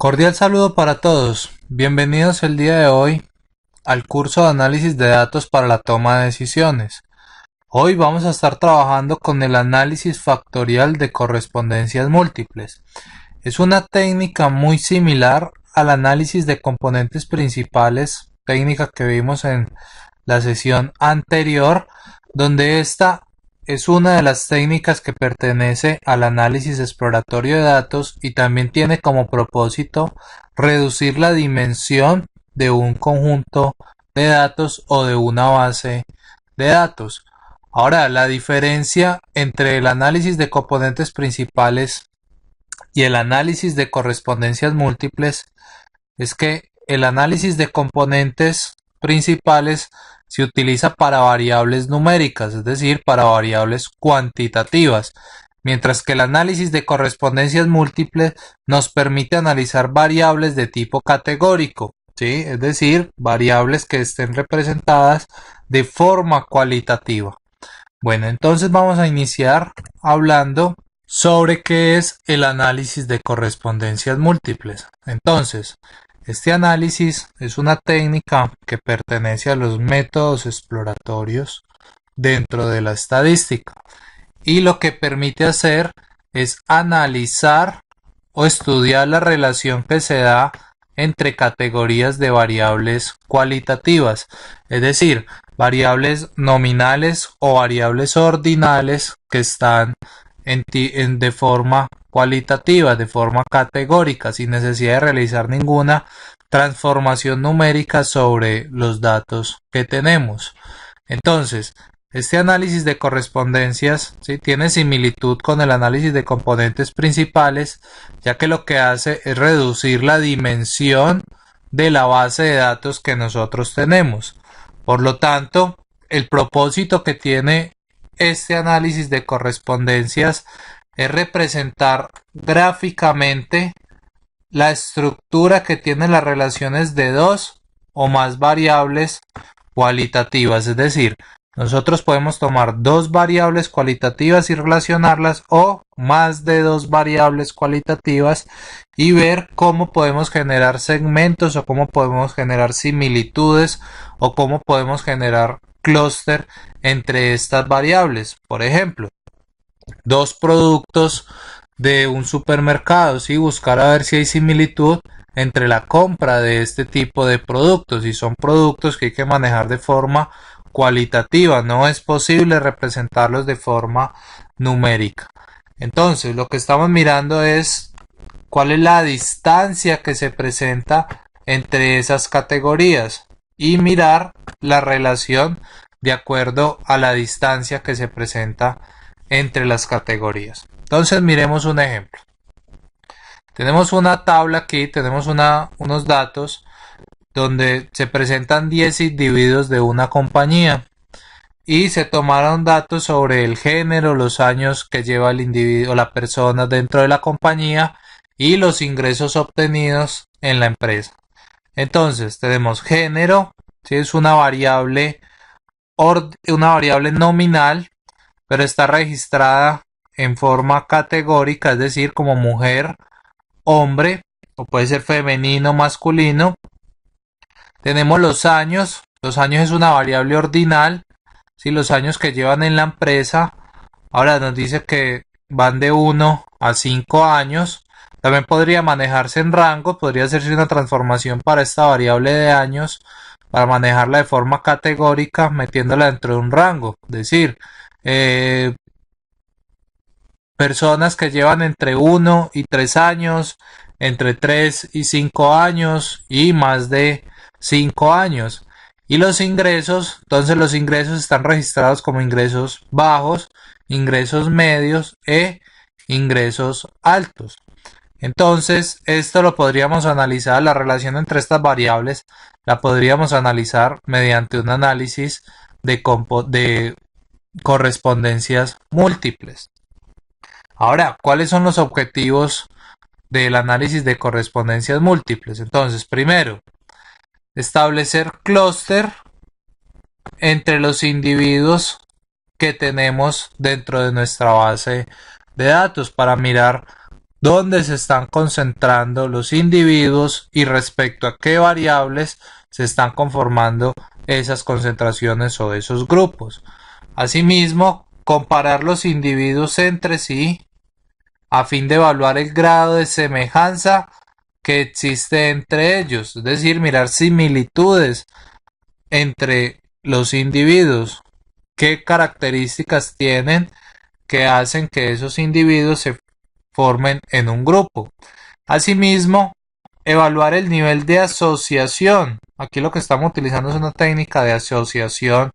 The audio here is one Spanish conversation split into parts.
Cordial saludo para todos. Bienvenidos el día de hoy al curso de análisis de datos para la toma de decisiones. Hoy vamos a estar trabajando con el análisis factorial de correspondencias múltiples. Es una técnica muy similar al análisis de componentes principales, técnica que vimos en la sesión anterior, donde esta es una de las técnicas que pertenece al análisis exploratorio de datos y también tiene como propósito reducir la dimensión de un conjunto de datos o de una base de datos. Ahora, la diferencia entre el análisis de componentes principales y el análisis de correspondencias múltiples es que el análisis de componentes principales se utiliza para variables numéricas, es decir, para variables cuantitativas, mientras que el análisis de correspondencias múltiples nos permite analizar variables de tipo categórico, ¿sí? Es decir, variables que estén representadas de forma cualitativa. Bueno, entonces vamos a iniciar hablando sobre qué es el análisis de correspondencias múltiples. Entonces, este análisis es una técnica que pertenece a los métodos exploratorios dentro de la estadística y lo que permite hacer es analizar o estudiar la relación que se da entre categorías de variables cualitativas, es decir, variables nominales o variables ordinales que están de forma cualitativa, de forma categórica, sin necesidad de realizar ninguna transformación numérica sobre los datos que tenemos. Entonces, este análisis de correspondencias, ¿sí?, tiene similitud con el análisis de componentes principales, ya que lo que hace es reducir la dimensión de la base de datos que nosotros tenemos. Por lo tanto, el propósito que tiene este análisis de correspondencias es representar gráficamente la estructura que tienen las relaciones de dos o más variables cualitativas, es decir, nosotros podemos tomar dos variables cualitativas y relacionarlas o más de dos variables cualitativas y ver cómo podemos generar segmentos o cómo podemos generar similitudes o cómo podemos generar clúster entre estas variables. Por ejemplo, dos productos de un supermercado, ¿sí?, buscar a ver si hay similitud entre la compra de este tipo de productos, y son productos que hay que manejar de forma cualitativa, no es posible representarlos de forma numérica. Entonces, lo que estamos mirando es cuál es la distancia que se presenta entre esas categorías y mirar la relación de acuerdo a la distancia que se presenta entre las categorías. Entonces, miremos un ejemplo. Tenemos una tabla aquí, tenemos unos datos donde se presentan 10 individuos de una compañía y se tomaron datos sobre el género, los años que lleva el individuo, la persona dentro de la compañía y los ingresos obtenidos en la empresa. Entonces tenemos género, ¿sí?, es una variable nominal, pero está registrada en forma categórica, es decir, como mujer, hombre, o puede ser femenino, masculino. Tenemos los años es una variable ordinal, ¿sí?, los años que llevan en la empresa. Ahora nos dice que van de 1 a 5 años. También podría manejarse en rango, podría hacerse una transformación para esta variable de años, para manejarla de forma categórica, metiéndola dentro de un rango. Es decir, personas que llevan entre 1 y 3 años, entre 3 y 5 años y más de 5 años. Y los ingresos, entonces los ingresos están registrados como ingresos bajos, ingresos medios e ingresos altos. Entonces, esto lo podríamos analizar, la relación entre estas variables la podríamos analizar mediante un análisis de correspondencias múltiples. Ahora, ¿cuáles son los objetivos del análisis de correspondencias múltiples? Entonces, primero, establecer clúster entre los individuos que tenemos dentro de nuestra base de datos para mirar dónde se están concentrando los individuos y respecto a qué variables se están conformando esas concentraciones o esos grupos. Asimismo, comparar los individuos entre sí a fin de evaluar el grado de semejanza que existe entre ellos, es decir, mirar similitudes entre los individuos, qué características tienen que hacen que esos individuos se formen en un grupo. Asimismo, evaluar el nivel de asociación. Aquí lo que estamos utilizando es una técnica de asociación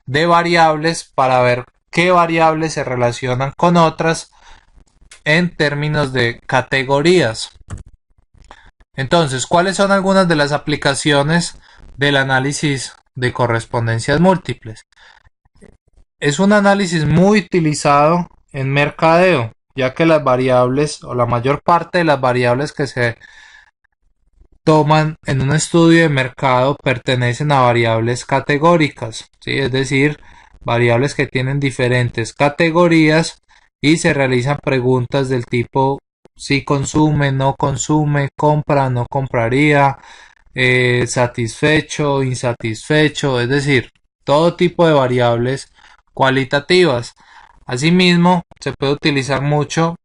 de variables para ver qué variables se relacionan con otras en términos de categorías. Entonces, ¿cuáles son algunas de las aplicaciones del análisis de correspondencias múltiples? Es un análisis muy utilizado en mercadeo, ya que las variables o la mayor parte de las variables que se toman en un estudio de mercado pertenecen a variables categóricas, ¿sí? Es decir, variables que tienen diferentes categorías y se realizan preguntas del tipo si consume, no consume, compra, no compraría, satisfecho, insatisfecho, es decir, todo tipo de variables cualitativas. Asimismo, se puede utilizar mucho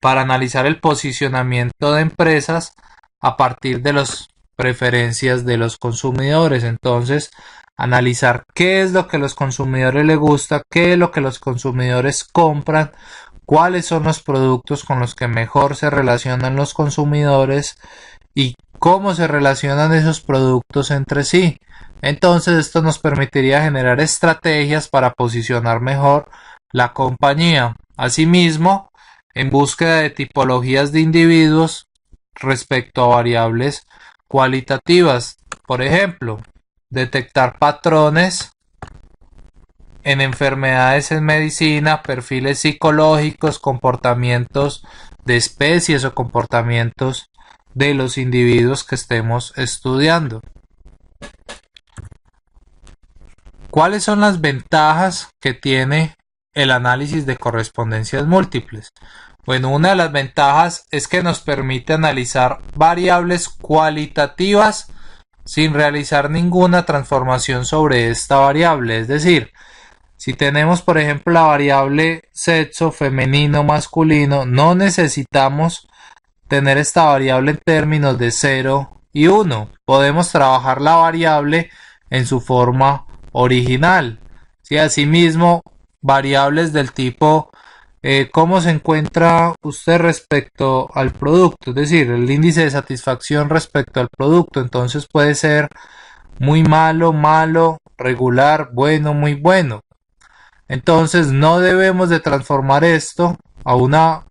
para analizar el posicionamiento de empresas a partir de las preferencias de los consumidores. Entonces, analizar qué es lo que a los consumidores les gusta, qué es lo que los consumidores compran, cuáles son los productos con los que mejor se relacionan los consumidores y cómo se relacionan esos productos entre sí. Entonces, esto nos permitiría generar estrategias para posicionar mejor la compañía. Asimismo, en búsqueda de tipologías de individuos respecto a variables cualitativas. Por ejemplo, detectar patrones en enfermedades en medicina, perfiles psicológicos, comportamientos de especies o comportamientos de los individuos que estemos estudiando. ¿Cuáles son las ventajas que tiene el análisis de correspondencias múltiples? Bueno, una de las ventajas es que nos permite analizar variables cualitativas sin realizar ninguna transformación sobre esta variable. Es decir, si tenemos por ejemplo la variable sexo, femenino, masculino, no necesitamos tener esta variable en términos de 0 y 1. Podemos trabajar la variable en su forma original. ¿Sí? Asimismo, variables del tipo cómo se encuentra usted respecto al producto, es decir, el índice de satisfacción respecto al producto. Entonces puede ser muy malo, malo, regular, bueno, muy bueno. Entonces no debemos de transformar esto a una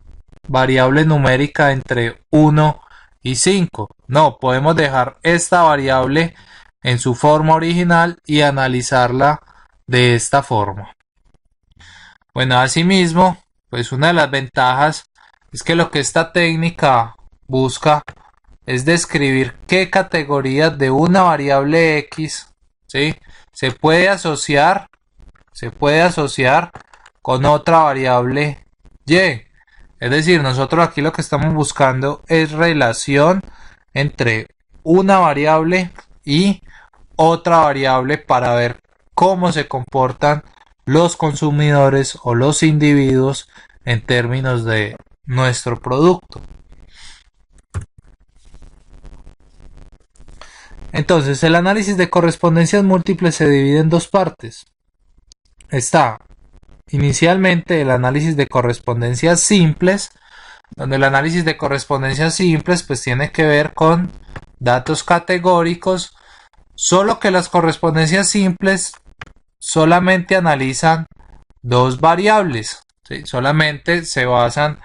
variable numérica entre 1 y 5. No, podemos dejar esta variable en su forma original y analizarla de esta forma. Bueno, asimismo, pues una de las ventajas es que lo que esta técnica busca es describir qué categorías de una variable X, ¿sí?, se puede asociar con otra variable Y. Es decir, nosotros aquí lo que estamos buscando es relación entre una variable y otra variable para ver cómo se comportan los consumidores o los individuos en términos de nuestro producto. Entonces, el análisis de correspondencias múltiples se divide en dos partes. Está inicialmente el análisis de correspondencias simples, donde el análisis de correspondencias simples pues tiene que ver con datos categóricos, solo que las correspondencias simples solamente analizan dos variables, ¿sí? Solamente se basan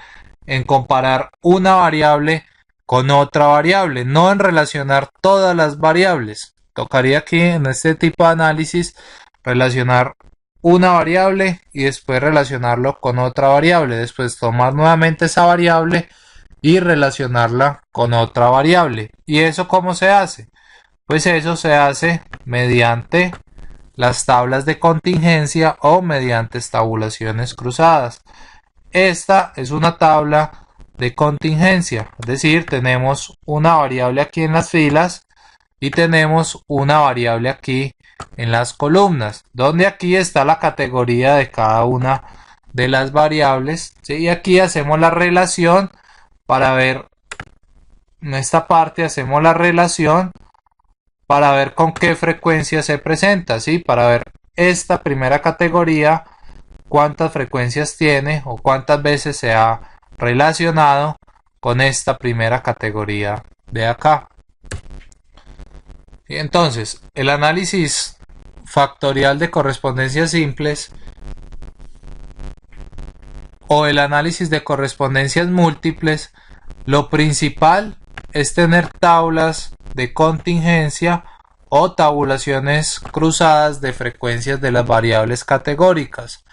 en comparar una variable con otra variable, no en relacionar todas las variables. Tocaría aquí en este tipo de análisis relacionar una variable y después relacionarlo con otra variable, después tomar nuevamente esa variable y relacionarla con otra variable. ¿Y eso cómo se hace? Pues eso se hace mediante las tablas de contingencia o mediante tabulaciones cruzadas. Esta es una tabla de contingencia, es decir, tenemos una variable aquí en las filas y tenemos una variable aquí en las columnas, donde aquí está la categoría de cada una de las variables, ¿sí? Y aquí hacemos la relación para ver, en esta parte hacemos la relación para ver con qué frecuencia se presenta, ¿sí? Para ver esta primera categoría, cuántas frecuencias tiene o cuántas veces se ha relacionado con esta primera categoría de acá. Y entonces, el análisis factorial de correspondencias simples o el análisis de correspondencias múltiples, lo principal es tener tablas de contingencia o tabulaciones cruzadas de frecuencias de las variables categóricas.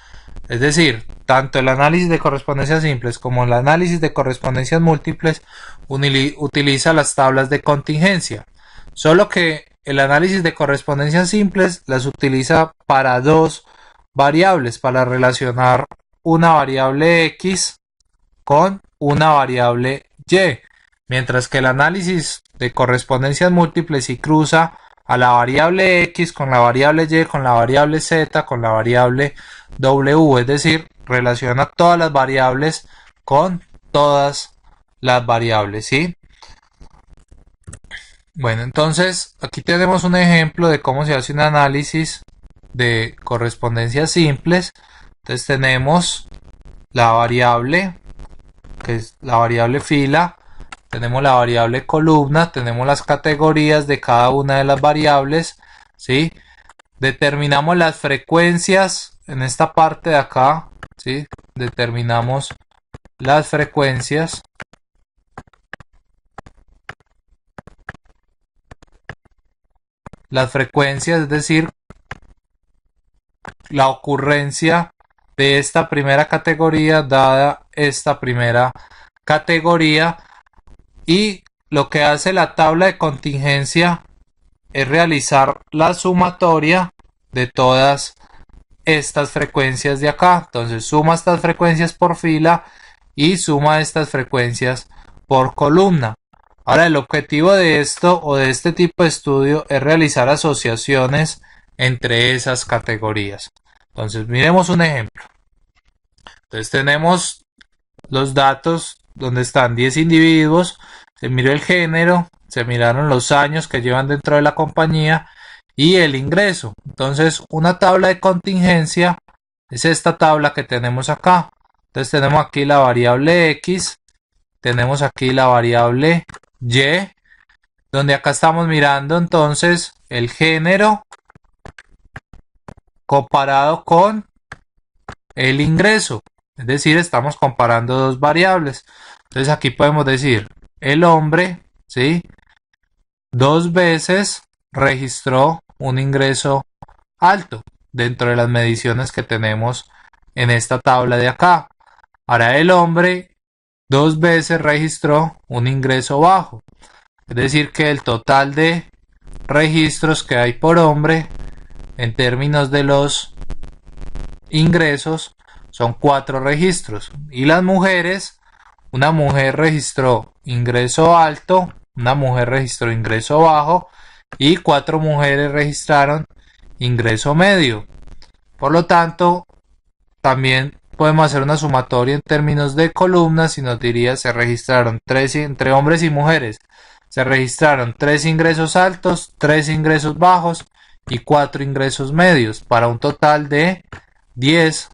Es decir, tanto el análisis de correspondencias simples como el análisis de correspondencias múltiples utiliza las tablas de contingencia. Solo que el análisis de correspondencias simples las utiliza para dos variables, para relacionar una variable X con una variable Y, mientras que el análisis de correspondencias múltiples sí cruza a la variable X con la variable Y, con la variable Z, con la variable W, es decir, relaciona todas las variables con todas las variables, ¿sí? Bueno, entonces aquí tenemos un ejemplo de cómo se hace un análisis de correspondencias simples. Entonces tenemos la variable, que es la variable fila, tenemos la variable columna, tenemos las categorías de cada una de las variables, ¿sí? Determinamos las frecuencias en esta parte de acá, ¿sí? Determinamos las frecuencias. Las frecuencias, es decir, la ocurrencia de esta primera categoría dada esta primera categoría, y lo que hace la tabla de contingencia es realizar la sumatoria de todas estas frecuencias de acá. Entonces suma estas frecuencias por fila y suma estas frecuencias por columna. Ahora, el objetivo de esto o de este tipo de estudio es realizar asociaciones entre esas categorías. Entonces miremos un ejemplo. Entonces tenemos los datos donde están 10 individuos, se miró el género, se miraron los años que llevan dentro de la compañía y el ingreso. Entonces una tabla de contingencia es esta tabla que tenemos acá. Entonces tenemos aquí la variable X, tenemos aquí la variable Y, donde acá estamos mirando entonces el género comparado con el ingreso. Es decir, estamos comparando dos variables. Entonces aquí podemos decir, el hombre, ¿sí? 2 veces registró un ingreso alto dentro de las mediciones que tenemos en esta tabla de acá. Ahora el hombre 2 veces registró un ingreso bajo. Es decir, que el total de registros que hay por hombre en términos de los ingresos son 4 registros. Y las mujeres, una mujer registró ingreso alto, una mujer registró ingreso bajo y 4 mujeres registraron ingreso medio. Por lo tanto, también podemos hacer una sumatoria en términos de columnas y nos diría se registraron 3 entre hombres y mujeres. Se registraron 3 ingresos altos, 3 ingresos bajos y 4 ingresos medios para un total de 10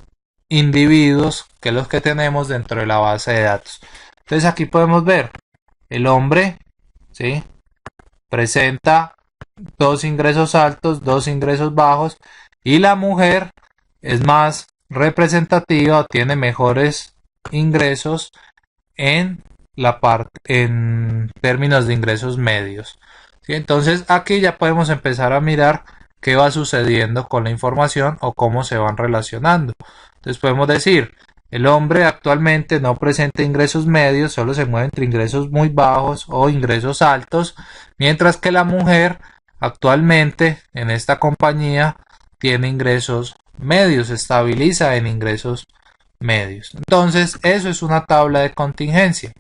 individuos, que es los que tenemos dentro de la base de datos. Entonces aquí podemos ver el hombre, ¿sí? Presenta 2 ingresos altos, 2 ingresos bajos, y la mujer es más representativa, tiene mejores ingresos en la parte en términos de ingresos medios, ¿sí? Entonces aquí ya podemos empezar a mirar qué va sucediendo con la información o cómo se van relacionando. Entonces podemos decir, el hombre actualmente no presenta ingresos medios, solo se mueve entre ingresos muy bajos o ingresos altos, mientras que la mujer actualmente en esta compañía tiene ingresos medios, se estabiliza en ingresos medios. Entonces, eso es una tabla de contingencia.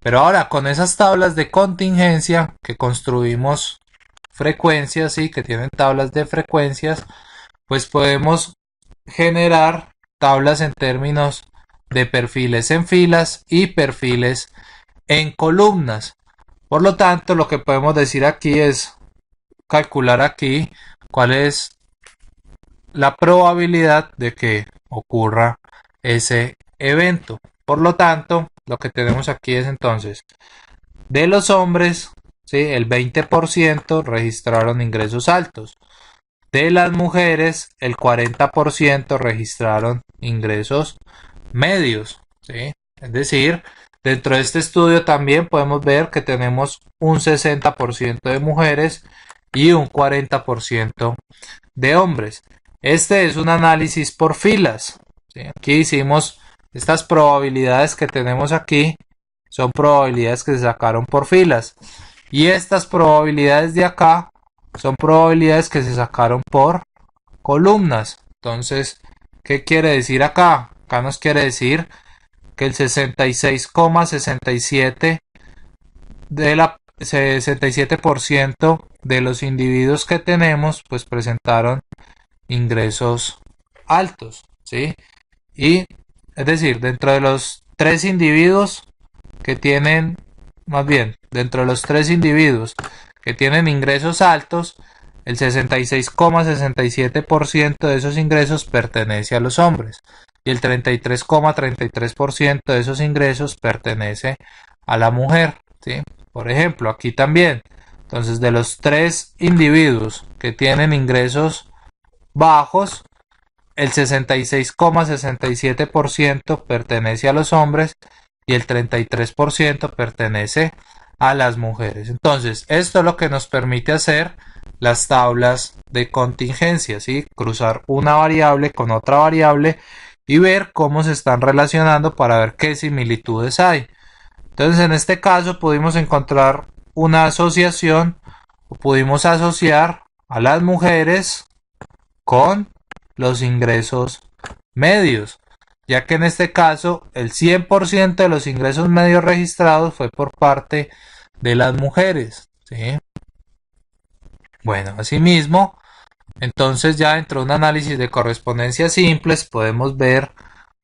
Pero ahora, con esas tablas de contingencia que construimos frecuencias, ¿sí? Que tienen tablas de frecuencias, pues podemos generar tablas en términos de perfiles en filas y perfiles en columnas. Por lo tanto, lo que podemos decir aquí es calcular aquí cuál es la probabilidad de que ocurra ese evento. Por lo tanto, lo que tenemos aquí es entonces de los hombres, ¿sí? El 20% registraron ingresos altos. De las mujeres, el 40% registraron ingresos medios, ¿sí? Es decir, dentro de este estudio también podemos ver que tenemos un 60% de mujeres y un 40% de hombres. Este es un análisis por filas, ¿sí? Aquí hicimos estas probabilidades que tenemos aquí, son probabilidades que se sacaron por filas. Y estas probabilidades de acá son probabilidades que se sacaron por columnas. Entonces, ¿qué quiere decir acá? Acá nos quiere decir que el 66,67 de la 67% de los individuos que tenemos pues presentaron ingresos altos, ¿sí? Y es decir, dentro de los tres individuos que tienen, más bien, dentro de los tres individuos que tienen ingresos altos, el 66,67% de esos ingresos pertenece a los hombres y el 33,33% de esos ingresos pertenece a la mujer, ¿sí? Por ejemplo, aquí también, entonces de los tres individuos que tienen ingresos bajos, el 66,67% pertenece a los hombres y el 33% pertenece a las mujeres. Entonces, esto es lo que nos permite hacer las tablas de contingencia, ¿sí? Cruzar una variable con otra variable y ver cómo se están relacionando para ver qué similitudes hay. Entonces, en este caso pudimos encontrar una asociación o pudimos asociar a las mujeres con los ingresos medios, ya que en este caso el 100% de los ingresos medios registrados fue por parte de las mujeres, ¿sí? Bueno, asimismo, entonces ya dentro de un análisis de correspondencias simples podemos ver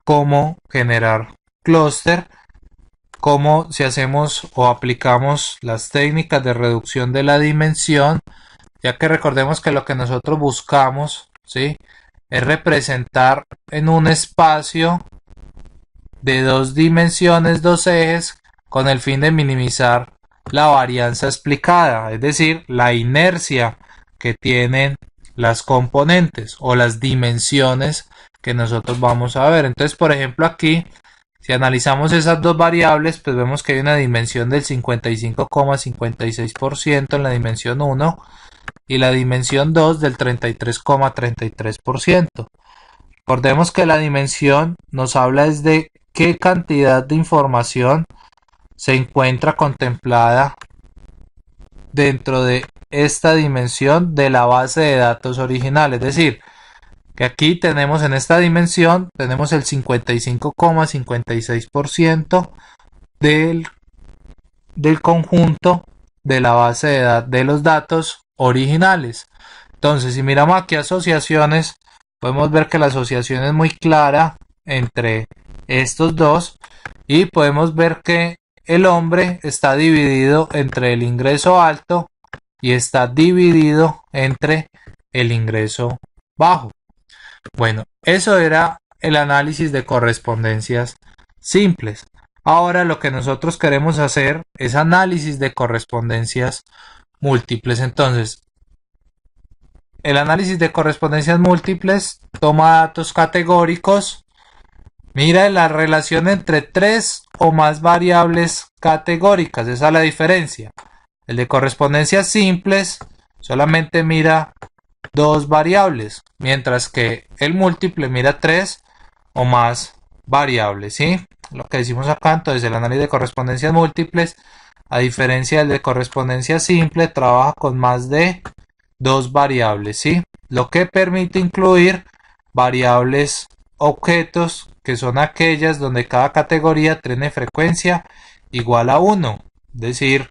cómo generar clúster, cómo si hacemos o aplicamos las técnicas de reducción de la dimensión, ya que recordemos que lo que nosotros buscamos, ¿sí? Es representar en un espacio de dos dimensiones, dos ejes, con el fin de minimizar la varianza explicada, es decir, la inercia que tienen las componentes o las dimensiones que nosotros vamos a ver. Entonces, por ejemplo, aquí, si analizamos esas dos variables, pues vemos que hay una dimensión del 55,56% en la dimensión 1 y la dimensión 2 del 33,33%. Recordemos que la dimensión nos habla de qué cantidad de información se encuentra contemplada dentro de esta dimensión de la base de datos original. Es decir, que aquí tenemos en esta dimensión, tenemos el 55,56% del conjunto de la base de los datos originales. Entonces, si miramos aquí asociaciones, podemos ver que la asociación es muy clara entre estos dos y podemos ver que el hombre está dividido entre el ingreso alto y está dividido entre el ingreso bajo. Bueno, eso era el análisis de correspondencias simples. Ahora lo que nosotros queremos hacer es análisis de correspondencias múltiples. Entonces, el análisis de correspondencias múltiples toma datos categóricos, mira la relación entre tres o más variables categóricas, esa es la diferencia. El de correspondencias simples solamente mira dos variables, mientras que el múltiple mira tres o más variables, ¿sí? Lo que decimos acá, entonces el análisis de correspondencias múltiples, a diferencia del de correspondencia simple, trabaja con más de dos variables, ¿sí? Lo que permite incluir variables objetos, que son aquellas donde cada categoría tiene frecuencia igual a 1. Es decir,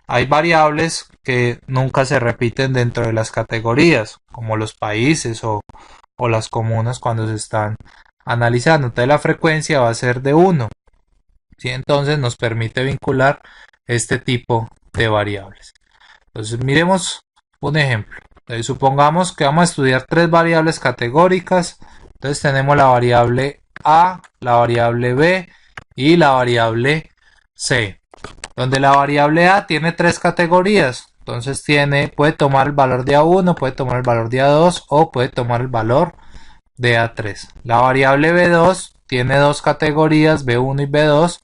hay variables que nunca se repiten dentro de las categorías, como los países o las comunas cuando se están analizando. Entonces la frecuencia va a ser de 1. ¿Sí? Entonces nos permite vincular este tipo de variables. Entonces miremos un ejemplo. Entonces, supongamos que vamos a estudiar tres variables categóricas. Entonces tenemos la variable A, la variable B y la variable C. Donde la variable A tiene tres categorías. Entonces puede tomar el valor de A1, puede tomar el valor de A2 o puede tomar el valor de A3. La variable B2 tiene dos categorías, B1 y B2.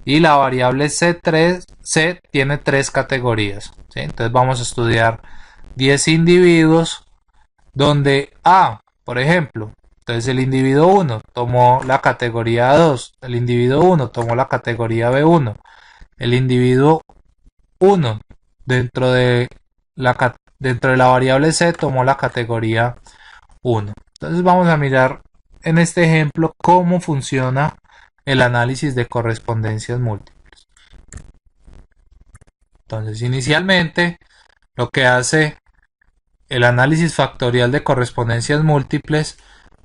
Y la variable C tiene tres categorías. ¿Sí? Entonces vamos a estudiar 10 individuos donde A, por ejemplo, entonces el individuo 1 tomó la categoría 2, el individuo 1 tomó la categoría B1, el individuo 1 dentro de la variable C tomó la categoría 1. Entonces vamos a mirar en este ejemplo cómo funciona el análisis de correspondencias múltiples. Entonces inicialmente lo que hace el análisis factorial de correspondencias múltiples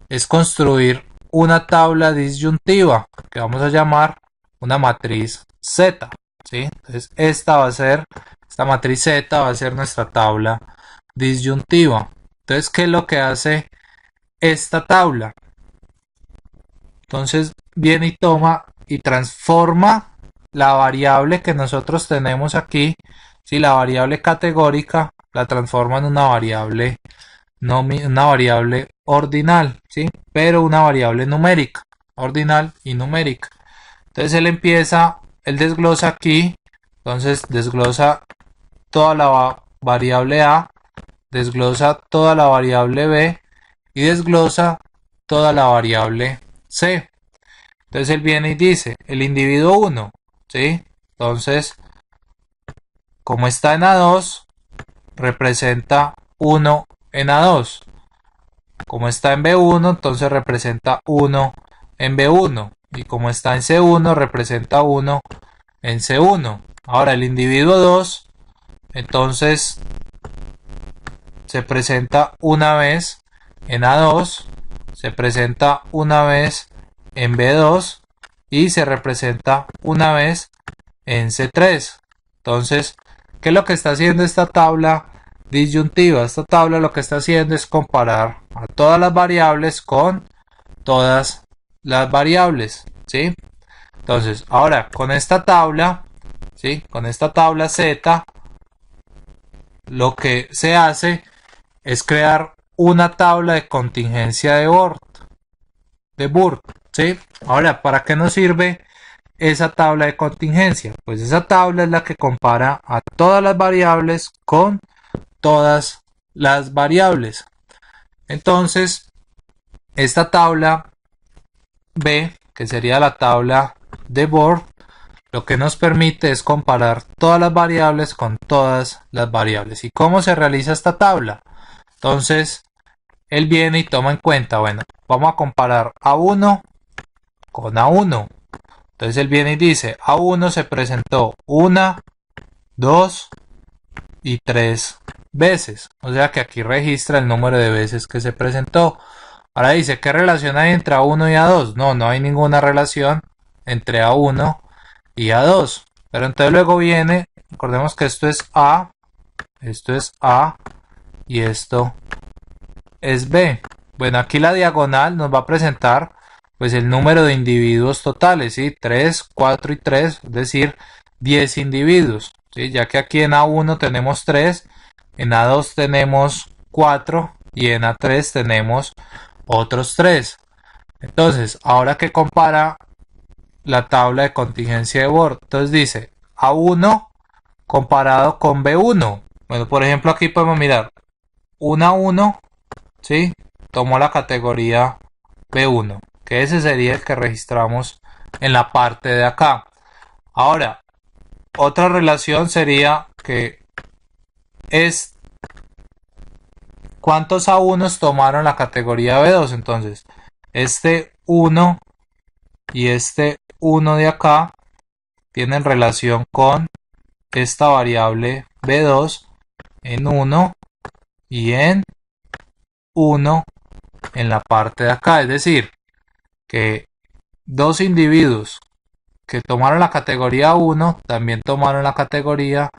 es construir una tabla disyuntiva que vamos a llamar una matriz Z. ¿Sí? Entonces esta matriz Z va a ser nuestra tabla disyuntiva. Entonces, ¿qué es lo que hace esta tabla? Entonces viene y toma y transforma la variable que nosotros tenemos aquí, si la variable categórica la transforma en una variable ordinal, ¿sí? Pero una variable numérica, ordinal y numérica. Entonces él desglosa aquí, entonces desglosa toda la variable A, desglosa toda la variable B y desglosa toda la variable C. Entonces él viene y dice, el individuo 1, ¿sí? Entonces, como está en A2, representa 1 en A2. Como está en B1, entonces representa 1 en B1. Y como está en C1, representa 1 en C1. Ahora el individuo 2, entonces se presenta una vez en A2, se presenta una vez en B2 y se representa una vez en C3. Entonces, ¿qué es lo que está haciendo esta tabla disyuntiva? Esta tabla lo que está haciendo es comparar a todas las variables con todas las variables, ¿sí? Entonces, ahora con esta tabla, ¿sí? Con esta tabla Z, lo que se hace es crear una tabla de contingencia de Burt, ¿sí? Ahora, ¿para qué nos sirve esa tabla de contingencia? Pues esa tabla es la que compara a todas las variables con todas las variables. Entonces, esta tabla B, que sería la tabla de Burt, lo que nos permite es comparar todas las variables con todas las variables. ¿Y cómo se realiza esta tabla? Entonces, él viene y toma en cuenta, bueno, vamos a comparar A1 con A1. Entonces él viene y dice, A1 se presentó 1, 2 y 3 veces. O sea que aquí registra el número de veces que se presentó. Ahora dice, ¿qué relación hay entre A1 y A2? No, no hay ninguna relación entre A1 y A2. Pero entonces luego viene, recordemos que esto es A y esto es B. Bueno, aquí la diagonal nos va a presentar pues el número de individuos totales, ¿sí? 3, 4 y 3, es decir, 10 individuos, ¿sí? Ya que aquí en A1 tenemos 3, en A2 tenemos 4 y en A3 tenemos otros 3. Entonces, ahora que compara la tabla de contingencia de Burt, entonces dice A1 comparado con B1. Bueno, por ejemplo, aquí podemos mirar 1 a 1, ¿sí? Tomó la categoría B1, que ese sería el que registramos en la parte de acá. Ahora, otra relación sería que es cuántos A1s tomaron la categoría B2. Entonces, este 1 y este 1 de acá tienen relación con esta variable B2 en 1 y en 1 en la parte de acá. Es decir, que dos individuos que tomaron la categoría 1 también tomaron la categoría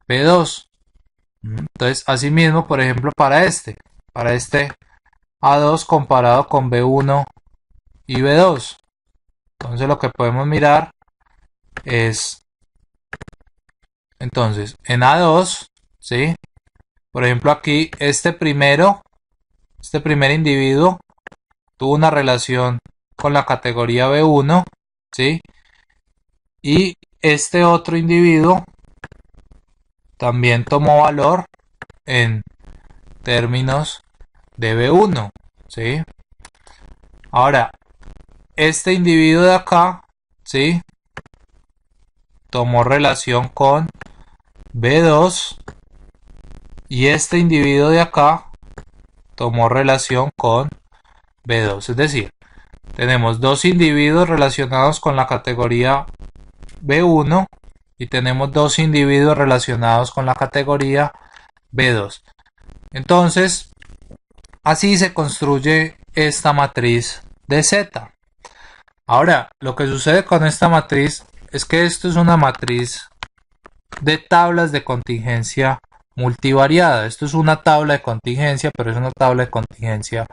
B2. Entonces, asimismo, por ejemplo, para este A2 comparado con B1 y B2. Entonces, lo que podemos mirar es, entonces, en A2, ¿sí? Por ejemplo, aquí este primer individuo tuvo una relación con la categoría B1, ¿sí? Y este otro individuo también tomó valor en términos de B1, ¿sí? Ahora, este individuo de acá, ¿sí? Tomó relación con B2 y este individuo de acá tomó relación con B2. Es decir, tenemos dos individuos relacionados con la categoría B1 y tenemos dos individuos relacionados con la categoría B2. Entonces, así se construye esta matriz de Z. Ahora, lo que sucede con esta matriz es que esto es una matriz de tablas de contingencia multivariada. Esto es una tabla de contingencia, pero es una tabla de contingencia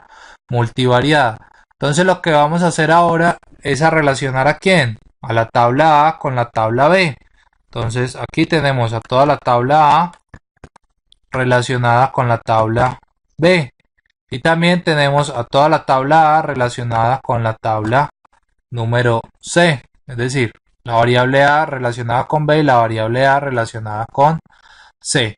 multivariada. Entonces lo que vamos a hacer ahora es a relacionar a quién, a la tabla A con la tabla B. Entonces aquí tenemos a toda la tabla A relacionada con la tabla B. Y también tenemos a toda la tabla A relacionada con la tabla número C. Es decir, la variable A relacionada con B y la variable A relacionada con C.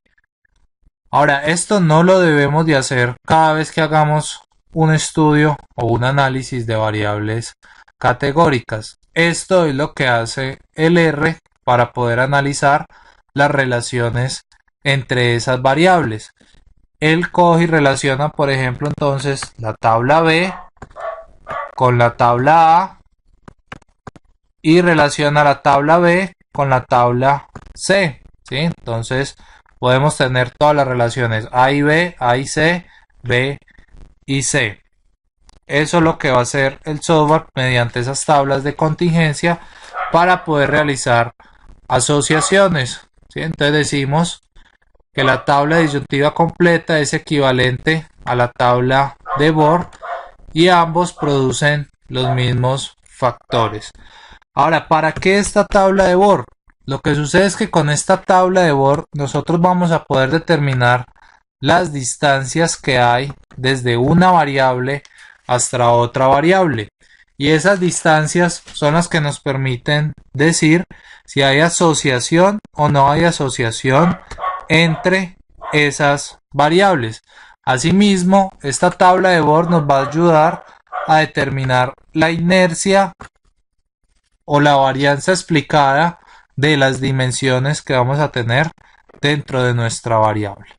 Ahora, esto no lo debemos de hacer cada vez que hagamos un estudio o un análisis de variables categóricas. Esto es lo que hace el R para poder analizar las relaciones entre esas variables. Él coge y relaciona, por ejemplo, entonces la tabla B con la tabla A y relaciona la tabla B con la tabla C, ¿sí? Entonces podemos tener todas las relaciones A y B, A y C, B y C. Eso es lo que va a hacer el software mediante esas tablas de contingencia para poder realizar asociaciones, ¿sí? Entonces decimos que la tabla disyuntiva completa es equivalente a la tabla de Bohr y ambos producen los mismos factores. Ahora, ¿para qué esta tabla de Bohr? Lo que sucede es que con esta tabla de Bohr nosotros vamos a poder determinar las distancias que hay desde una variable hasta otra variable. Y esas distancias son las que nos permiten decir si hay asociación o no hay asociación entre esas variables. Asimismo, esta tabla de Bohr nos va a ayudar a determinar la inercia o la varianza explicada de las dimensiones que vamos a tener dentro de nuestra variable.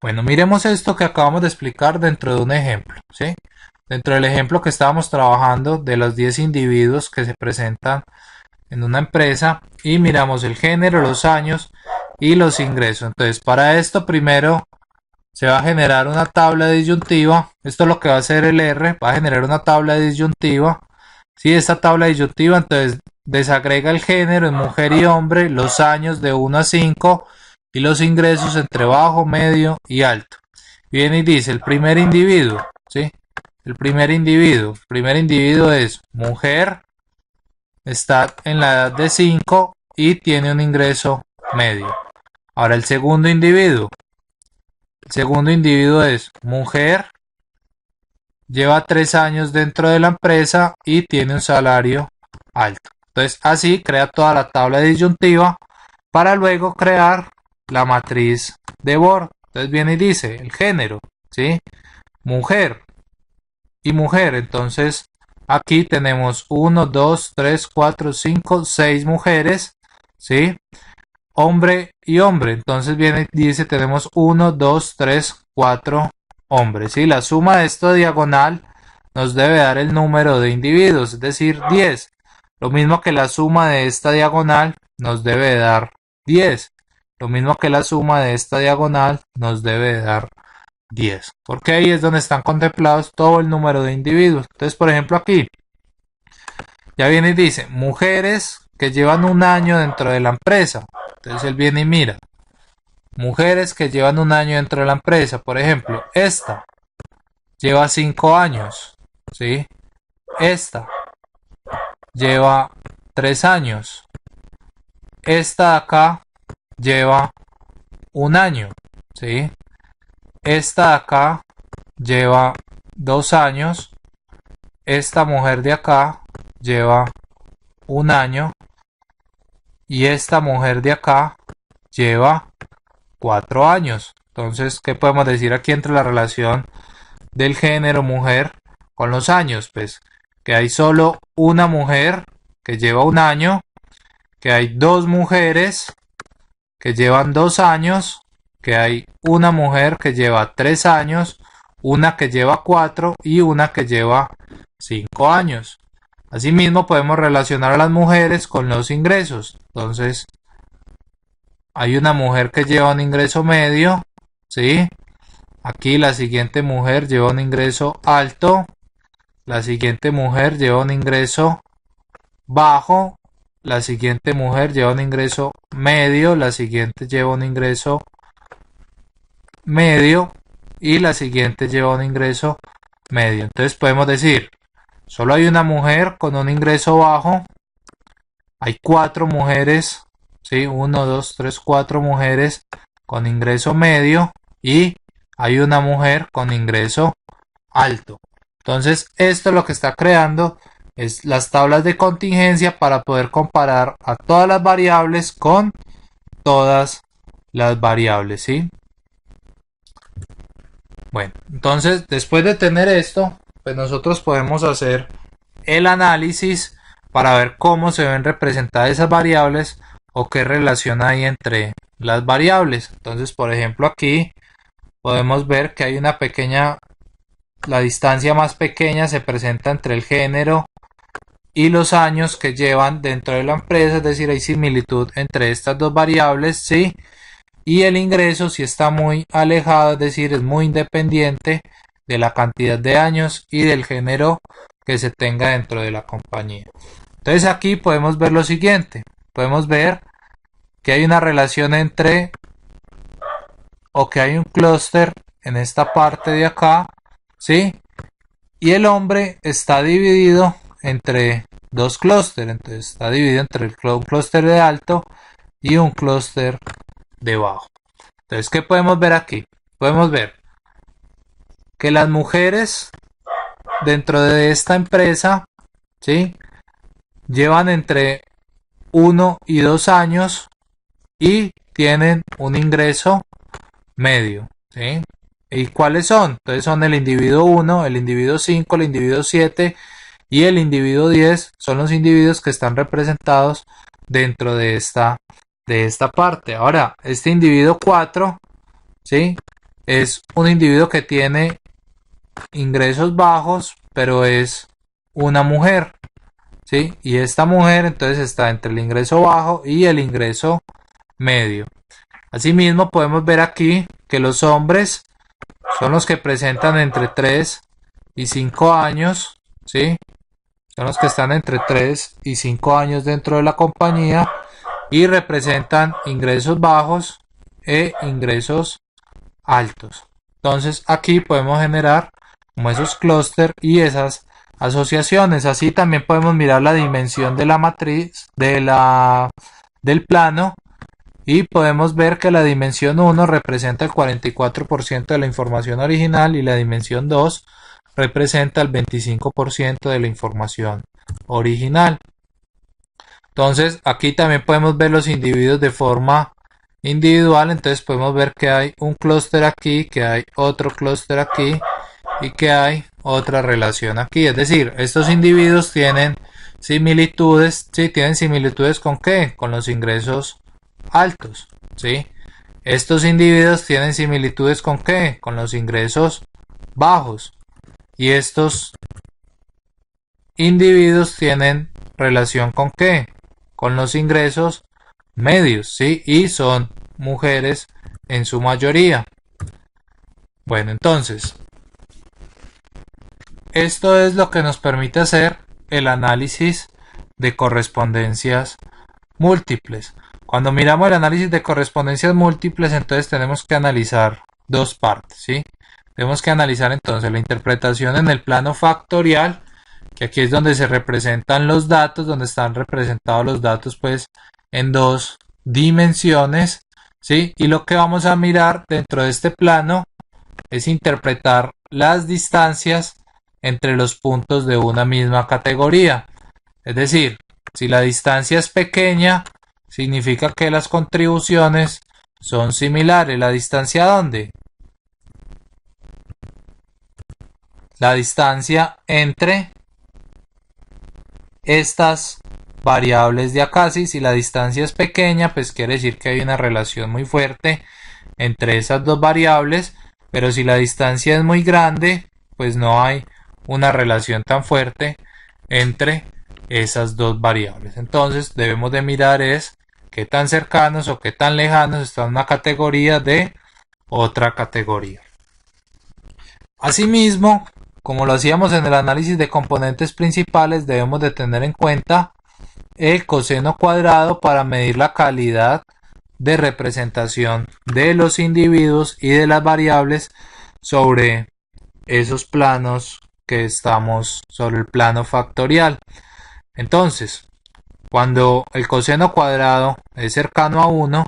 Bueno, miremos esto que acabamos de explicar dentro de un ejemplo, ¿sí? Dentro del ejemplo que estábamos trabajando de los 10 individuos que se presentan en una empresa y miramos el género, los años y los ingresos. Entonces, para esto primero se va a generar una tabla disyuntiva. Esto es lo que va a hacer el R, va a generar una tabla disyuntiva. Si esta tabla disyuntiva, entonces desagrega el género en mujer y hombre, los años de 1 a 5 y los ingresos entre bajo, medio y alto. Viene y dice el primer individuo, ¿sí? El primer individuo es mujer, está en la edad de 5 y tiene un ingreso medio. Ahora el segundo individuo es mujer, lleva 3 años dentro de la empresa y tiene un salario alto. Entonces así crea toda la tabla disyuntiva para luego crear la matriz de Bohr. Entonces viene y dice el género, ¿sí? Mujer y mujer. Entonces aquí tenemos 1, 2, 3, 4, 5, 6 mujeres, ¿sí? Hombre y hombre. Entonces viene y dice tenemos 1, 2, 3, 4 hombres, ¿sí? La suma de esto diagonal nos debe dar el número de individuos, es decir, 10. Lo mismo que la suma de esta diagonal nos debe dar 10. Lo mismo que la suma de esta diagonal nos debe dar 10. Porque ahí es donde están contemplados todo el número de individuos. Entonces, por ejemplo, aquí ya viene y dice, mujeres que llevan un año dentro de la empresa. Entonces él viene y mira, mujeres que llevan un año dentro de la empresa. Por ejemplo, esta lleva 5 años, ¿sí? Esta lleva 3 años. Esta de acá lleva un año, ¿sí? Esta de acá lleva 2 años. Esta mujer de acá lleva un año. Y esta mujer de acá lleva 4 años. Entonces, ¿qué podemos decir aquí entre la relación del género mujer con los años? Pues que hay solo una mujer que lleva un año, que hay dos mujeres que llevan 2 años, que hay una mujer que lleva 3 años, una que lleva 4 y una que lleva 5 años. Asimismo podemos relacionar a las mujeres con los ingresos. Entonces, hay una mujer que lleva un ingreso medio, ¿sí? Aquí la siguiente mujer lleva un ingreso alto, la siguiente mujer lleva un ingreso bajo, la siguiente mujer lleva un ingreso medio, la siguiente lleva un ingreso medio y la siguiente lleva un ingreso medio. Entonces podemos decir, solo hay una mujer con un ingreso bajo, hay 4 mujeres, ¿sí? 1, 2, 3, 4 mujeres con ingreso medio y hay una mujer con ingreso alto. Entonces esto lo que está creando es las tablas de contingencia para poder comparar a todas las variables con todas las variables, ¿sí? Bueno, entonces después de tener esto, pues nosotros podemos hacer el análisis para ver cómo se ven representadas esas variables o qué relación hay entre las variables. Entonces, por ejemplo, aquí podemos ver que hay una pequeña, la distancia más pequeña se presenta entre el género y los años que llevan dentro de la empresa, es decir, hay similitud entre estas dos variables, ¿sí? Y el ingreso si está muy alejado, es decir, es muy independiente de la cantidad de años y del género que se tenga dentro de la compañía. Entonces aquí podemos ver lo siguiente, podemos ver que hay una relación entre, o que hay un clúster en esta parte de acá, ¿sí? Y el hombre está dividido entre dos clústeres, entonces está dividido entre un clúster de alto y un clúster de bajo. Entonces, ¿qué podemos ver aquí? Podemos ver que las mujeres dentro de esta empresa, ¿sí? Llevan entre 1 y 2 años y tienen un ingreso medio, ¿sí? ¿Y cuáles son? Entonces son el individuo 1, el individuo 5, el individuo 7 y el individuo 10 son los individuos que están representados dentro de esta parte. Ahora, este individuo 4, ¿sí? Es un individuo que tiene ingresos bajos, pero es una mujer, ¿sí? Y esta mujer entonces está entre el ingreso bajo y el ingreso medio. Asimismo podemos ver aquí que los hombres son los que presentan entre 3 y 5 años, ¿sí? Son los que están entre 3 y 5 años dentro de la compañía y representan ingresos bajos e ingresos altos. Entonces aquí podemos generar como esos clústeres y esas asociaciones. Así también podemos mirar la dimensión de la matriz del plano y podemos ver que la dimensión 1 representa el 44% de la información original y la dimensión 2 representa el 25% de la información original. Entonces aquí también podemos ver los individuos de forma individual, entonces podemos ver que hay un clúster aquí, que hay otro clúster aquí y que hay otra relación aquí. Es decir, estos individuos tienen similitudes, ¿sí? ¿Tienen similitudes con qué? Con los ingresos altos, ¿sí? Estos individuos tienen similitudes con qué? Con los ingresos bajos. Y estos individuos tienen relación con ¿qué? Con los ingresos medios, ¿sí? Y son mujeres en su mayoría. Bueno, entonces, esto es lo que nos permite hacer el análisis de correspondencias múltiples. Cuando miramos el análisis de correspondencias múltiples, entonces tenemos que analizar dos partes, ¿sí? Tenemos que analizar entonces la interpretación en el plano factorial, que aquí es donde se representan los datos, donde están representados los datos pues en dos dimensiones, ¿sí? Y lo que vamos a mirar dentro de este plano es interpretar las distancias entre los puntos de una misma categoría. Es decir, si la distancia es pequeña, significa que las contribuciones son similares. ¿La distancia dónde? La distancia entre estas variables de acá. Si la distancia es pequeña, pues quiere decir que hay una relación muy fuerte entre esas dos variables, pero si la distancia es muy grande, pues no hay una relación tan fuerte entre esas dos variables. Entonces debemos de mirar es qué tan cercanos o qué tan lejanos están una categoría de otra categoría. Asimismo, como lo hacíamos en el análisis de componentes principales, debemos de tener en cuenta el coseno cuadrado para medir la calidad de representación de los individuos y de las variables sobre esos planos que estamos sobre el plano factorial. Entonces, cuando el coseno cuadrado es cercano a 1,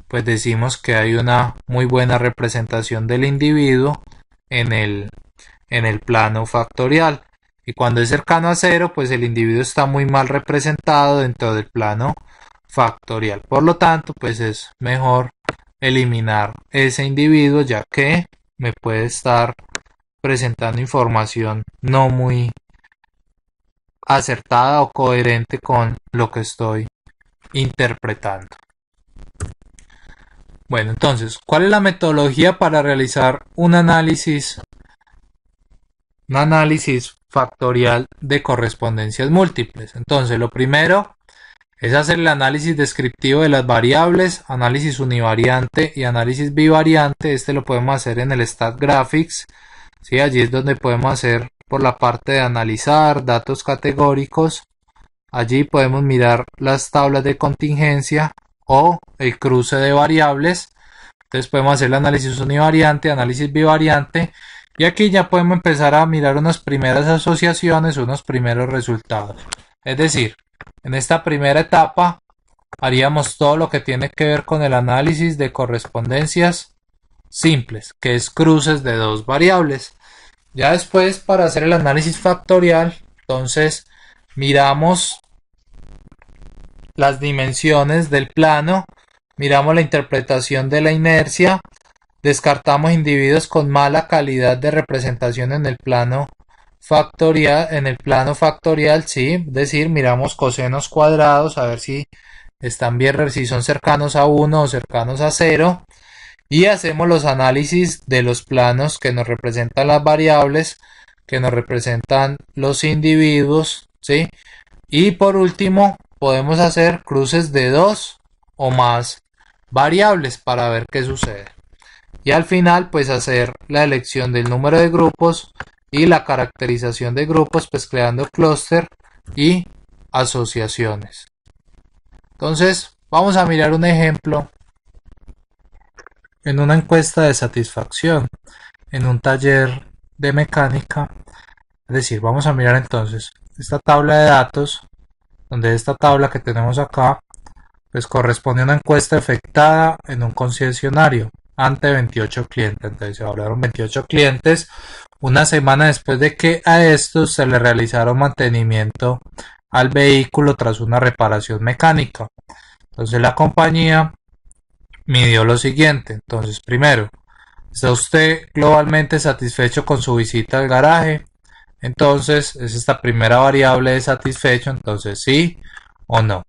pues decimos que hay una muy buena representación del individuo en el plano factorial. Y cuando es cercano a 0, pues el individuo está muy mal representado dentro del plano factorial. Por lo tanto, pues es mejor eliminar ese individuo, ya que me puede estar presentando información no muy acertada o coherente con lo que estoy interpretando. Bueno, entonces, ¿cuál es la metodología para realizar un análisis factorial de correspondencias múltiples? Entonces, lo primero es hacer el análisis descriptivo de las variables, análisis univariante y análisis bivariante. Este lo podemos hacer en el StatGraphics, ¿sí? Allí es donde podemos hacer por la parte de analizar datos categóricos. Allí podemos mirar las tablas de contingencia o el cruce de variables. Entonces podemos hacer el análisis univariante, análisis bivariante, y aquí ya podemos empezar a mirar unas primeras asociaciones, unos primeros resultados. Es decir, en esta primera etapa haríamos todo lo que tiene que ver con el análisis de correspondencias simples, que es cruces de dos variables. Ya después, para hacer el análisis factorial, entonces miramos las dimensiones del plano, miramos la interpretación de la inercia, descartamos individuos con mala calidad de representación en el plano factorial, sí, es decir, miramos cosenos cuadrados a ver si están bien, si son cercanos a 1 o cercanos a 0, y hacemos los análisis de los planos que nos representan las variables, que nos representan los individuos, sí, y por último podemos hacer cruces de dos o más variables para ver qué sucede. Y al final pues hacer la elección del número de grupos y la caracterización de grupos, pues creando clúster y asociaciones. Entonces vamos a mirar un ejemplo en una encuesta de satisfacción en un taller de mecánica. Es decir, vamos a mirar entonces esta tabla de datos, donde esta tabla que tenemos acá pues corresponde a una encuesta efectuada en un concesionario ante 28 clientes. Entonces se hablaron 28 clientes una semana después de que a estos se le realizara un mantenimiento al vehículo tras una reparación mecánica. Entonces la compañía midió lo siguiente. Entonces, primero, ¿está usted globalmente satisfecho con su visita al garaje? Entonces es esta primera variable de satisfecho, entonces sí o no.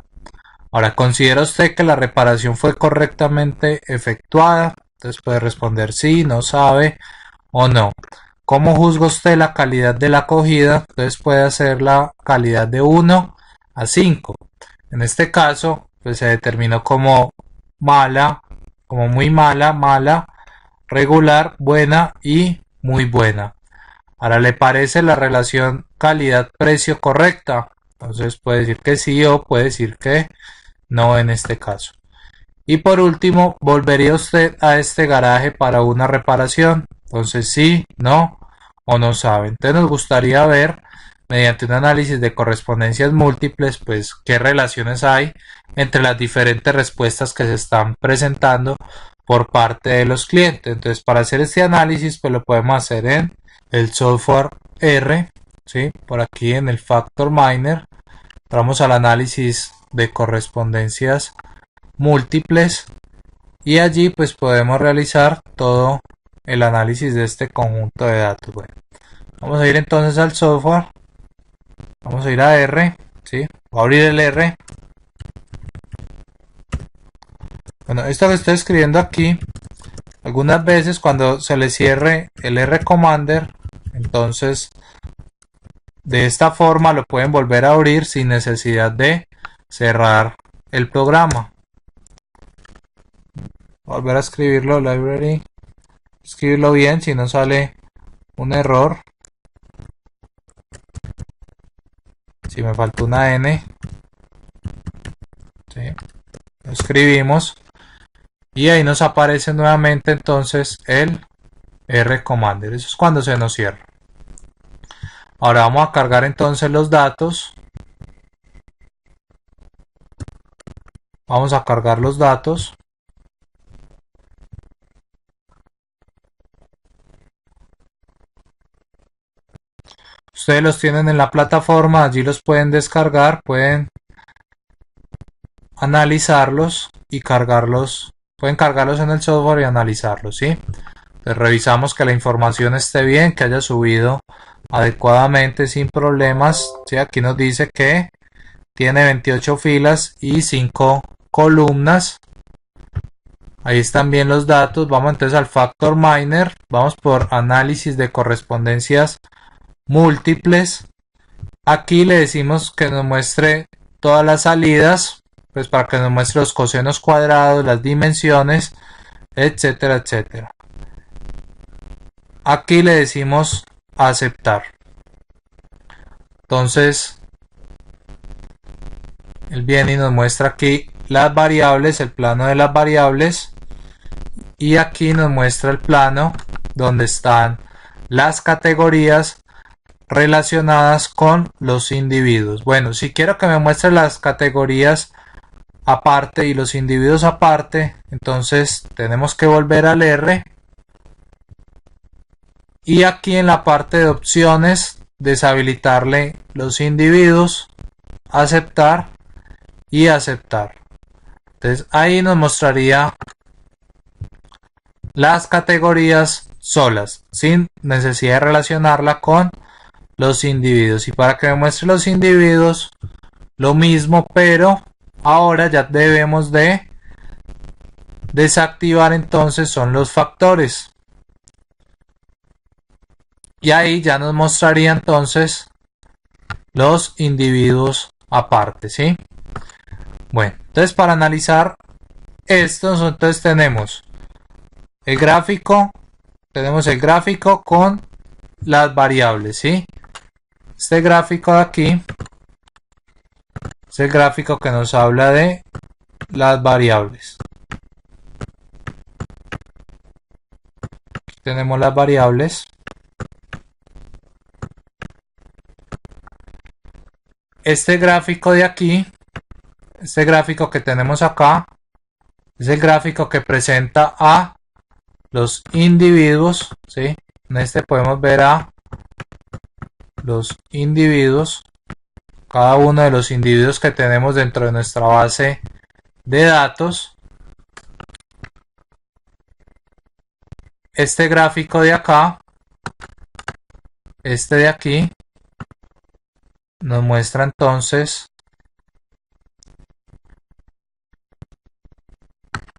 Ahora, ¿considera usted que la reparación fue correctamente efectuada? Entonces puede responder sí, no sabe o no. ¿Cómo juzga usted la calidad de la acogida? Entonces puede hacer la calidad de 1 a 5. En este caso, pues se determinó como mala, como muy mala, mala, regular, buena y muy buena. Ahora, ¿le parece la relación calidad-precio correcta? Entonces puede decir que sí o puede decir que no en este caso. Y por último, ¿volvería usted a este garaje para una reparación? Entonces sí, no o no sabe. Entonces nos gustaría ver, mediante un análisis de correspondencias múltiples, pues qué relaciones hay entre las diferentes respuestas que se están presentando por parte de los clientes. Entonces, para hacer este análisis, pues lo podemos hacer en el software R, ¿sí? Por aquí en el Factor Miner, entramos al análisis de correspondencias múltiples y allí pues podemos realizar todo el análisis de este conjunto de datos. Bueno, vamos a ir entonces al software, vamos a ir a R, ¿sí? Voy a abrir el R. Bueno, esto que estoy escribiendo aquí, algunas veces cuando se le cierre el R Commander, entonces de esta forma lo pueden volver a abrir sin necesidad de cerrar el programa. Volver a escribirlo, library, escribirlo bien si no sale un error. Si me falta una N, ¿sí? Lo escribimos y ahí nos aparece nuevamente entonces el R Commander. Eso es cuando se nos cierra. Ahora vamos a cargar entonces los datos. Vamos a cargar los datos. Ustedes los tienen en la plataforma, allí los pueden descargar, pueden analizarlos y cargarlos, pueden cargarlos en el software y analizarlos, ¿sí? Entonces revisamos que la información esté bien, que haya subido adecuadamente sin problemas, ¿sí? Aquí nos dice que tiene 28 filas y 5 columnas. Ahí están bien los datos. Vamos entonces al Factor Miner, vamos por análisis de correspondencias múltiples. Aquí le decimos que nos muestre todas las salidas, pues para que nos muestre los cosenos cuadrados, las dimensiones, etcétera, etcétera. Aquí le decimos aceptar. Entonces, él viene y nos muestra aquí las variables, el plano de las variables, y aquí nos muestra el plano donde están las categorías relacionadas con los individuos. Bueno, si quiero que me muestre las categorías aparte y los individuos aparte, entonces tenemos que volver al R y aquí en la parte de opciones deshabilitarle los individuos, aceptar y aceptar. Entonces ahí nos mostraría las categorías solas sin necesidad de relacionarla con los individuos. Y para que me muestre los individuos, lo mismo, pero ahora ya debemos de desactivar entonces son los factores. Y ahí ya nos mostraría entonces los individuos aparte, ¿sí? Bueno, entonces para analizar estos, entonces tenemos el gráfico, con las variables, ¿sí? Este gráfico de aquí es el gráfico que nos habla de las variables. Aquí tenemos las variables. Este gráfico de aquí, este gráfico que tenemos acá, es el gráfico que presenta a los individuos, ¿sí? En este podemos ver a los individuos, cada uno de los individuos que tenemos dentro de nuestra base de datos. Este gráfico de acá, este de aquí, nos muestra entonces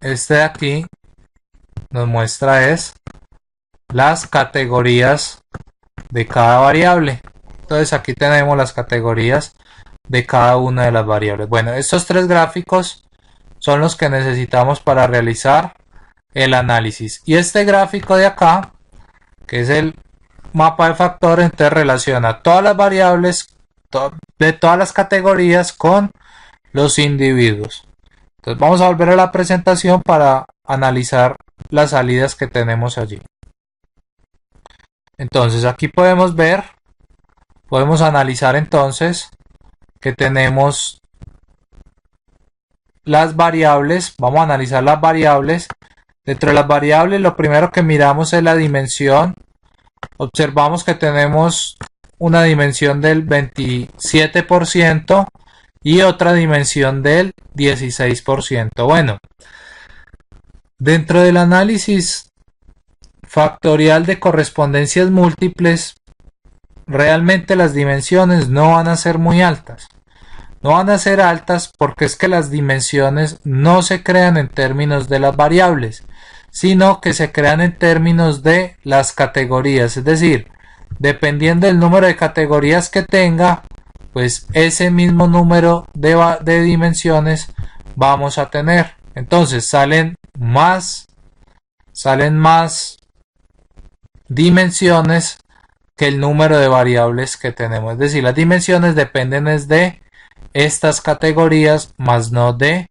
este de aquí, nos muestra es las categorías de cada variable. Entonces aquí tenemos las categorías de cada una de las variables. Bueno, estos tres gráficos son los que necesitamos para realizar el análisis. Y este gráfico de acá, que es el mapa de factores, entonces relaciona todas las variables de todas las categorías con los individuos. Entonces vamos a volver a la presentación para analizar las salidas que tenemos allí. Entonces aquí podemos analizar entonces que tenemos las variables. Vamos a analizar las variables. Dentro de las variables lo primero que miramos es la dimensión. Observamos que tenemos una dimensión del 27% y otra dimensión del 16%. Bueno, dentro del análisis factorial de correspondencias múltiples, realmente las dimensiones no van a ser muy altas. No van a ser altas porque es que las dimensiones no se crean en términos de las variables, sino que se crean en términos de las categorías. Es decir, dependiendo del número de categorías que tenga, pues ese mismo número de dimensiones vamos a tener. Entonces salen más dimensiones que el número de variables que tenemos. Es decir, las dimensiones dependen de estas categorías más no de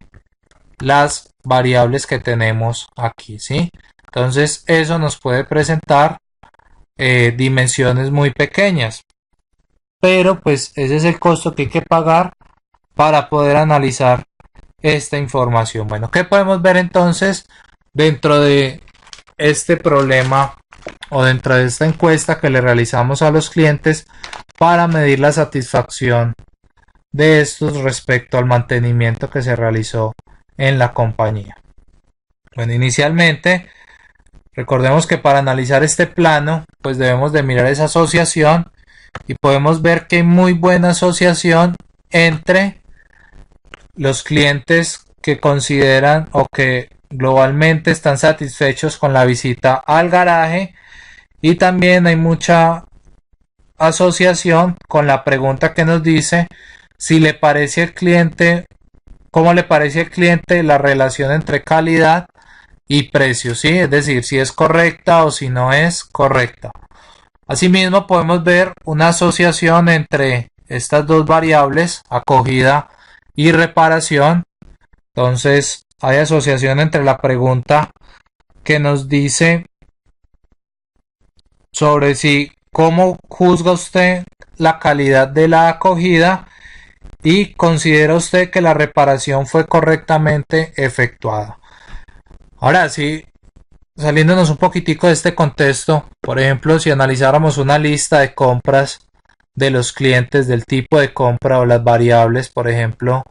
las variables que tenemos aquí, ¿sí? Entonces eso nos puede presentar dimensiones muy pequeñas, pero pues ese es el costo que hay que pagar para poder analizar esta información. Bueno, ¿qué podemos ver entonces dentro de este problema o dentro de esta encuesta que le realizamos a los clientes para medir la satisfacción de estos respecto al mantenimiento que se realizó en la compañía? Bueno, inicialmente recordemos que para analizar este plano pues debemos de mirar esa asociación y podemos ver que hay muy buena asociación entre los clientes que consideran o que globalmente están satisfechos con la visita al garaje, y también hay mucha asociación con la pregunta que nos dice si le parece al cliente, cómo le parece al cliente la relación entre calidad y precio, ¿sí? Es decir, si es correcta o si no es correcta. Asimismo, podemos ver una asociación entre estas dos variables, acogida y reparación. Entonces, hay asociación entre la pregunta que nos dice sobre si cómo juzga usted la calidad de la acogida y considera usted que la reparación fue correctamente efectuada. Ahora sí, saliéndonos un poquitico de este contexto, por ejemplo, si analizáramos una lista de compras de los clientes, del tipo de compra o las variables, por ejemplo,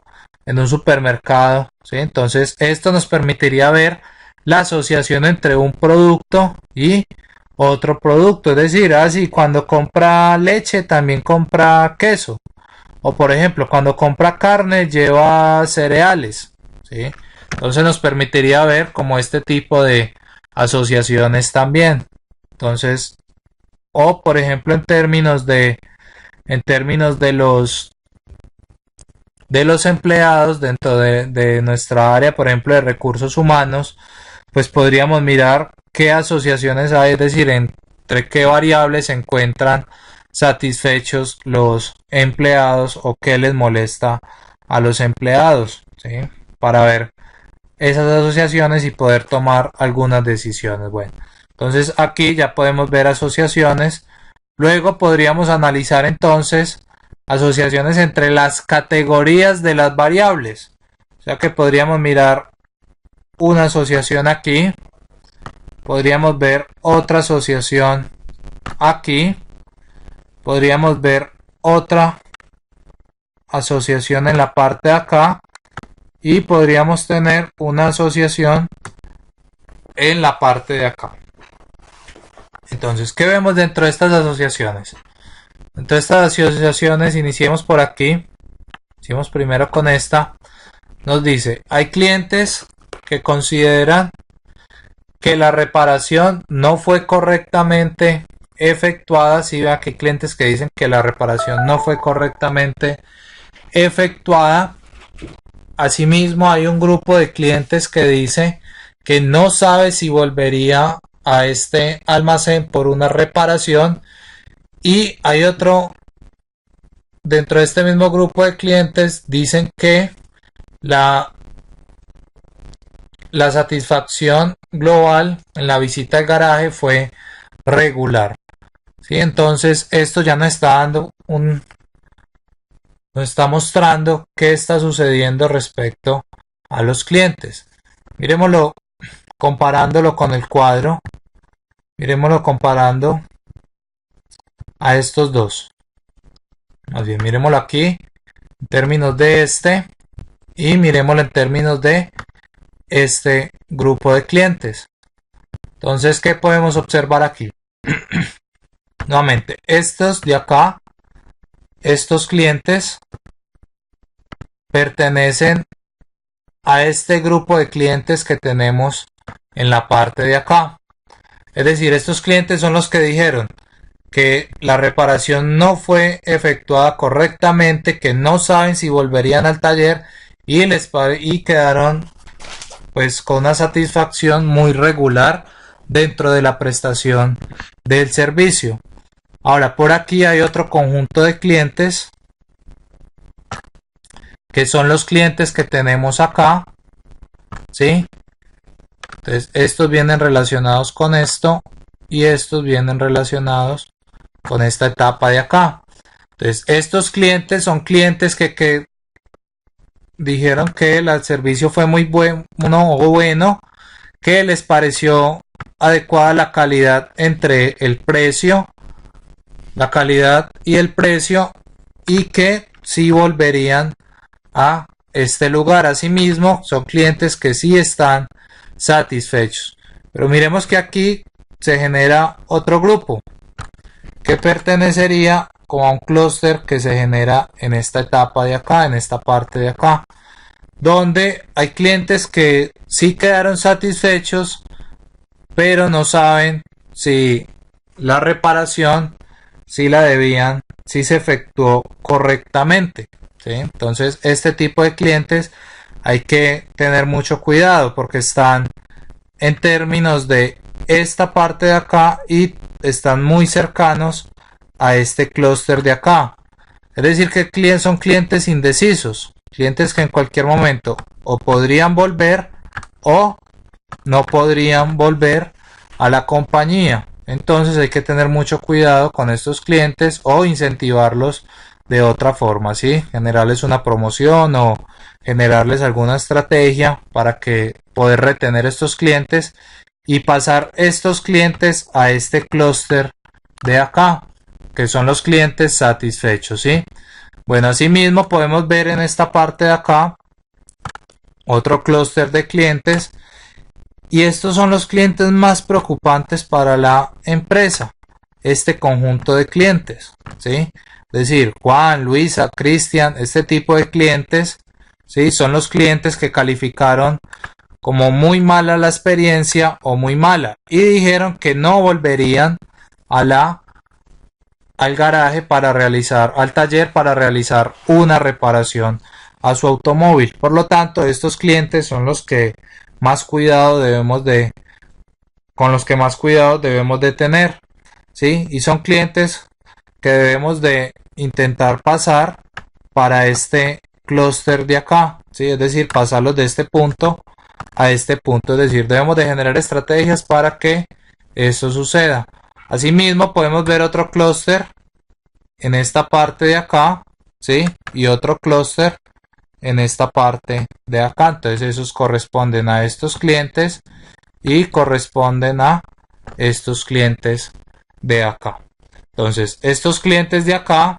en un supermercado, ¿sí? Entonces esto nos permitiría ver la asociación entre un producto y otro producto. Es decir, así cuando compra leche también compra queso, o por ejemplo cuando compra carne lleva cereales, ¿sí? Entonces nos permitiría ver como este tipo de asociaciones también. Entonces, o por ejemplo en términos de los empleados dentro de nuestra área, por ejemplo de recursos humanos, pues podríamos mirar qué asociaciones hay, es decir, entre qué variables se encuentran satisfechos los empleados o qué les molesta a los empleados, ¿sí? Para ver esas asociaciones y poder tomar algunas decisiones. Bueno, entonces aquí ya podemos ver asociaciones. Luego podríamos analizar entonces asociaciones entre las categorías de las variables. O sea que podríamos mirar una asociación aquí. Podríamos ver otra asociación aquí. Podríamos ver otra asociación en la parte de acá. Y podríamos tener una asociación en la parte de acá. Entonces, ¿qué vemos dentro de estas asociaciones? Dentro de estas asociaciones, iniciemos por aquí. Iniciemos primero con esta. Nos dice, hay clientes que consideran que la reparación no fue correctamente efectuada. Si vea que hay clientes que dicen que la reparación no fue correctamente efectuada. Asimismo, hay un grupo de clientes que dice que no sabe si volvería a este almacén por una reparación, y hay otro dentro de este mismo grupo de clientes dicen que la satisfacción global en la visita al garaje fue regular. ¿Sí? Entonces esto ya nos está dando nos está mostrando qué está sucediendo respecto a los clientes. Miremoslo comparándolo con el cuadro. Miremoslo comparando a estos dos. Más bien, miremoslo aquí en términos de este y miremoslo en términos de este grupo de clientes. Entonces, ¿qué podemos observar aquí? Nuevamente, estos de acá, estos clientes pertenecen a este grupo de clientes que tenemos en la parte de acá. Es decir, estos clientes son los que dijeron que la reparación no fue efectuada correctamente, que no saben si volverían al taller y quedaron pues con una satisfacción muy regular dentro de la prestación del servicio. Ahora, por aquí hay otro conjunto de clientes que son los clientes que tenemos acá, ¿sí? Entonces, estos vienen relacionados con esto y estos vienen relacionados con esta etapa de acá. Entonces, estos clientes son clientes que dijeron que el servicio fue muy bueno, que les pareció adecuada la calidad entre el precio, la calidad y el precio, y que sí volverían a este lugar. Asimismo, son clientes que sí están satisfechos. Pero miremos que aquí se genera otro grupo que pertenecería como a un clúster que se genera en esta etapa de acá, en esta parte de acá, donde hay clientes que sí quedaron satisfechos, pero no saben si la reparación si se efectuó correctamente, ¿sí? Entonces, este tipo de clientes hay que tener mucho cuidado porque están en términos de esta parte de acá y están muy cercanos a este clúster de acá. Es decir, que son clientes indecisos, clientes que en cualquier momento o podrían volver o no podrían volver a la compañía. Entonces hay que tener mucho cuidado con estos clientes o incentivarlos de otra forma, ¿sí? Generarles una promoción o generarles alguna estrategia para que poder retener estos clientes y pasar estos clientes a este clúster de acá, que son los clientes satisfechos, ¿sí? Bueno, asimismo podemos ver en esta parte de acá otro clúster de clientes, y estos son los clientes más preocupantes para la empresa, este conjunto de clientes, ¿sí? Es decir, Juan, Luisa, Cristian, este tipo de clientes, ¿sí? Son los clientes que calificaron como muy mala la experiencia o muy mala y dijeron que no volverían al garaje para realizar, al taller para realizar una reparación a su automóvil. Por lo tanto, estos clientes son los que más cuidado debemos de, con los que más cuidado debemos de tener, ¿sí? Y son clientes que debemos de intentar pasar para este clúster de acá, ¿sí? Es decir, pasarlos de este punto a este punto, es decir, debemos de generar estrategias para que eso suceda. Asimismo, podemos ver otro clúster en esta parte de acá, ¿sí? Y otro clúster en esta parte de acá. Entonces esos corresponden a estos clientes y corresponden a estos clientes de acá. Entonces estos clientes de acá,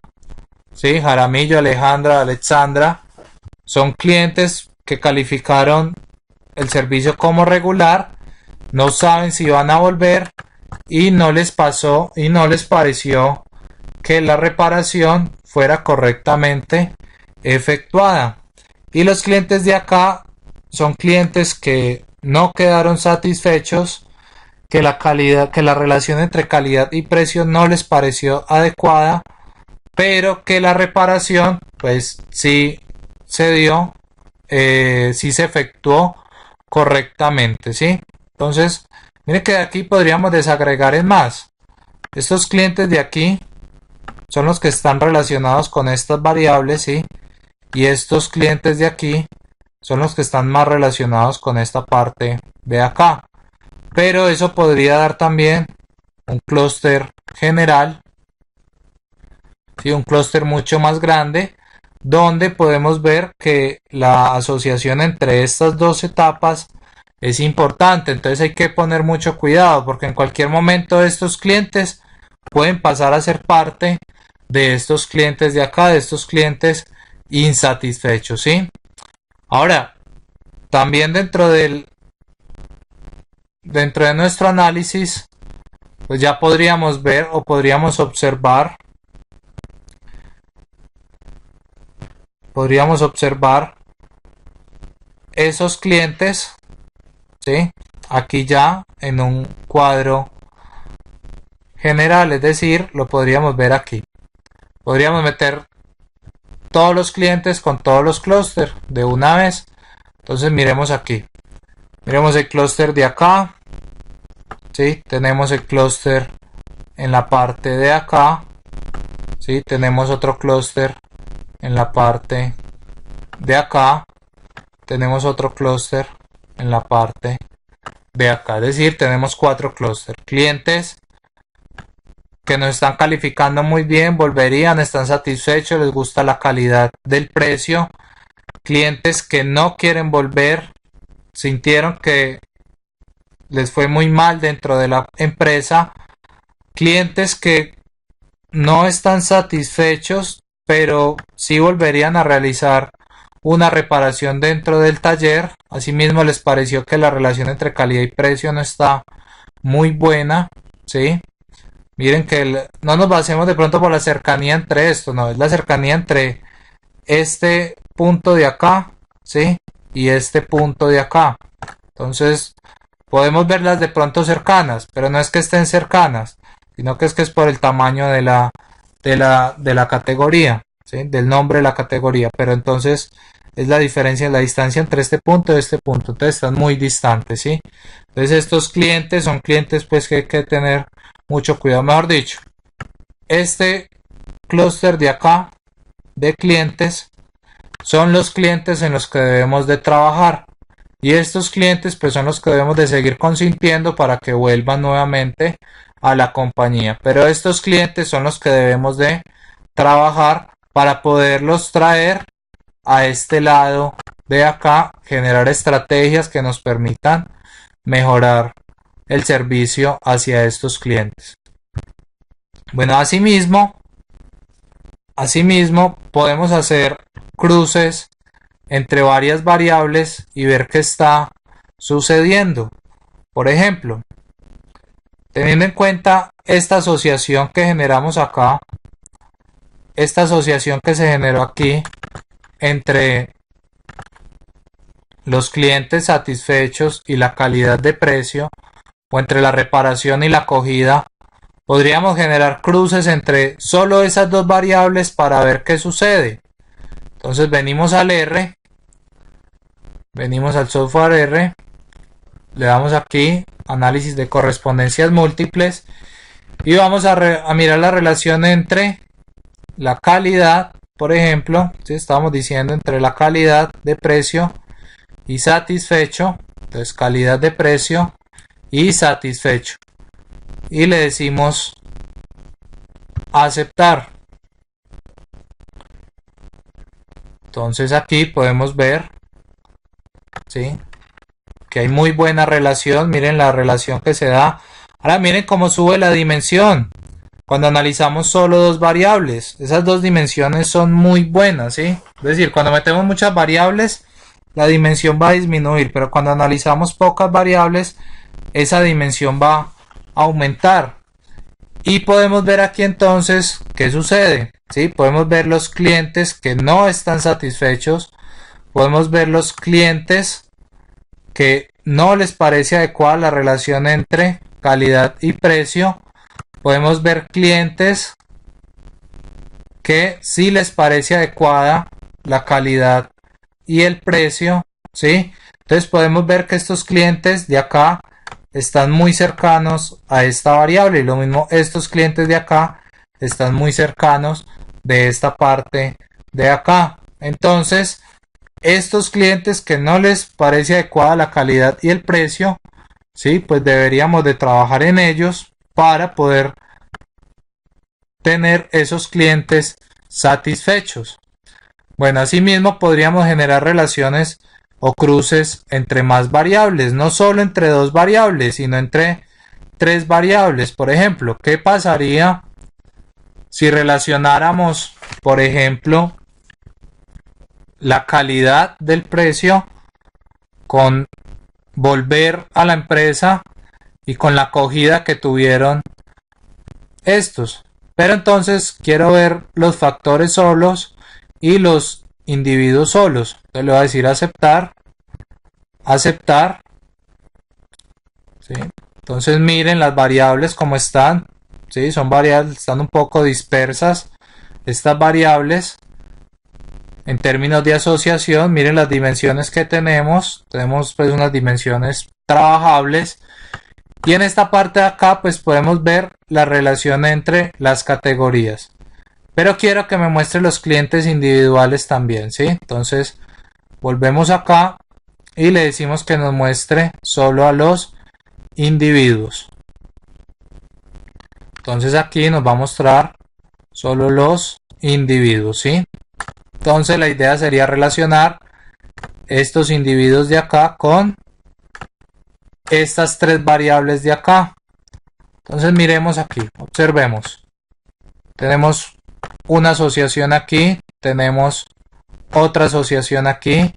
¿sí? Jaramillo, Alejandra, Alexandra, son clientes que calificaron el servicio como regular, no saben si van a volver y no les pasó y no les pareció que la reparación fuera correctamente efectuada. Y los clientes de acá son clientes que no quedaron satisfechos, que la relación entre calidad y precio no les pareció adecuada, pero que la reparación pues sí se dio, sí se efectuó correctamente, ¿sí? Entonces, miren que de aquí podríamos desagregar en más. Estos clientes de aquí son los que están relacionados con estas variables, ¿sí? Y estos clientes de aquí son los que están más relacionados con esta parte de acá. Pero eso podría dar también un clúster general, ¿sí? Un clúster mucho más grande, donde podemos ver que la asociación entre estas dos etapas es importante. Entonces hay que poner mucho cuidado, porque en cualquier momento estos clientes pueden pasar a ser parte de estos clientes de acá, de estos clientes insatisfechos, ¿sí? Ahora, también dentro de nuestro análisis, pues ya podríamos ver o podríamos observar esos clientes, ¿sí? Aquí ya en un cuadro general, es decir, lo podríamos ver aquí. Podríamos meter todos los clientes con todos los clústeres de una vez. Entonces miremos aquí. Miremos el clúster de acá. ¿Sí? Tenemos el clúster en la parte de acá. ¿Sí? Tenemos otro clúster en la parte de acá. Tenemos otro clúster en la parte de acá. Es decir, tenemos 4 clústeres. Clientes que nos están calificando muy bien, volverían, están satisfechos, les gusta la calidad del precio. Clientes que no quieren volver, sintieron que les fue muy mal dentro de la empresa. Clientes que no están satisfechos, pero sí volverían a realizar una reparación dentro del taller. Asimismo les pareció que la relación entre calidad y precio no está muy buena, ¿sí? Miren que no nos basemos de pronto por la cercanía entre esto, no, es la cercanía entre este punto de acá, ¿sí? Y este punto de acá. Entonces, podemos verlas de pronto cercanas, pero no es que estén cercanas, sino que es por el tamaño de la categoría, ¿sí? Del nombre de la categoría. Pero entonces es la diferencia, la distancia entre este punto y este punto. Entonces están muy distantes, ¿sí? Entonces estos clientes son clientes pues que hay que tener mucho cuidado. Mejor dicho, este clúster de acá de clientes son los clientes en los que debemos de trabajar. Y estos clientes pues son los que debemos de seguir consintiendo para que vuelvan nuevamente a la compañía. Pero estos clientes son los que debemos de trabajar para poderlos traer a este lado de acá, generar estrategias que nos permitan mejorar el servicio hacia estos clientes. Bueno, asimismo podemos hacer cruces entre varias variables y ver qué está sucediendo. Por ejemplo, teniendo en cuenta esta asociación que generamos acá, esta asociación que se generó aquí entre los clientes satisfechos y la calidad de precio, o entre la reparación y la acogida, podríamos generar cruces entre solo esas dos variables para ver qué sucede. Entonces venimos al R, venimos al software R, le damos aquí análisis de correspondencias múltiples y vamos a mirar la relación entre la calidad, por ejemplo, ¿sí? Estábamos diciendo entre la calidad de precio y satisfecho. Entonces calidad de precio y satisfecho, y le decimos aceptar. Entonces aquí podemos ver, ¿sí?, que hay muy buena relación. Miren la relación que se da. Ahora miren cómo sube la dimensión cuando analizamos solo dos variables. Esas dos dimensiones son muy buenas, ¿sí? Es decir, cuando metemos muchas variables la dimensión va a disminuir, pero cuando analizamos pocas variables esa dimensión va a aumentar. Y podemos ver aquí entonces qué sucede, ¿sí? Podemos ver los clientes que no están satisfechos, podemos ver los clientes que no les parece adecuada la relación entre calidad y precio, podemos ver clientes que sí les parece adecuada la calidad y el precio, ¿sí? Entonces podemos ver que estos clientes de acá están muy cercanos a esta variable y lo mismo estos clientes de acá están muy cercanos de esta parte de acá. Entonces estos clientes que no les parece adecuada la calidad y el precio, sí, pues deberíamos de trabajar en ellos para poder tener esos clientes satisfechos. Bueno, asimismo podríamos generar relaciones o cruces entre más variables, no solo entre dos variables, sino entre tres variables. Por ejemplo, ¿qué pasaría si relacionáramos, por ejemplo, la calidad del precio con volver a la empresa y con la acogida que tuvieron estos? Pero entonces quiero ver los factores solos y los individuos solos. Entonces le voy a decir aceptar, aceptar, ¿sí? Entonces miren las variables como están, ¿sí? Son variables, están un poco dispersas estas variables en términos de asociación. Miren las dimensiones que tenemos pues unas dimensiones trabajables. Y en esta parte de acá pues podemos ver la relación entre las categorías. Pero quiero que me muestre los clientes individuales también, ¿sí? Entonces volvemos acá y le decimos que nos muestre solo a los individuos. Entonces aquí nos va a mostrar solo los individuos, ¿sí? Entonces la idea sería relacionar estos individuos de acá con estas tres variables de acá. Entonces miremos aquí, observemos. Tenemos una asociación aquí, tenemos otra asociación aquí,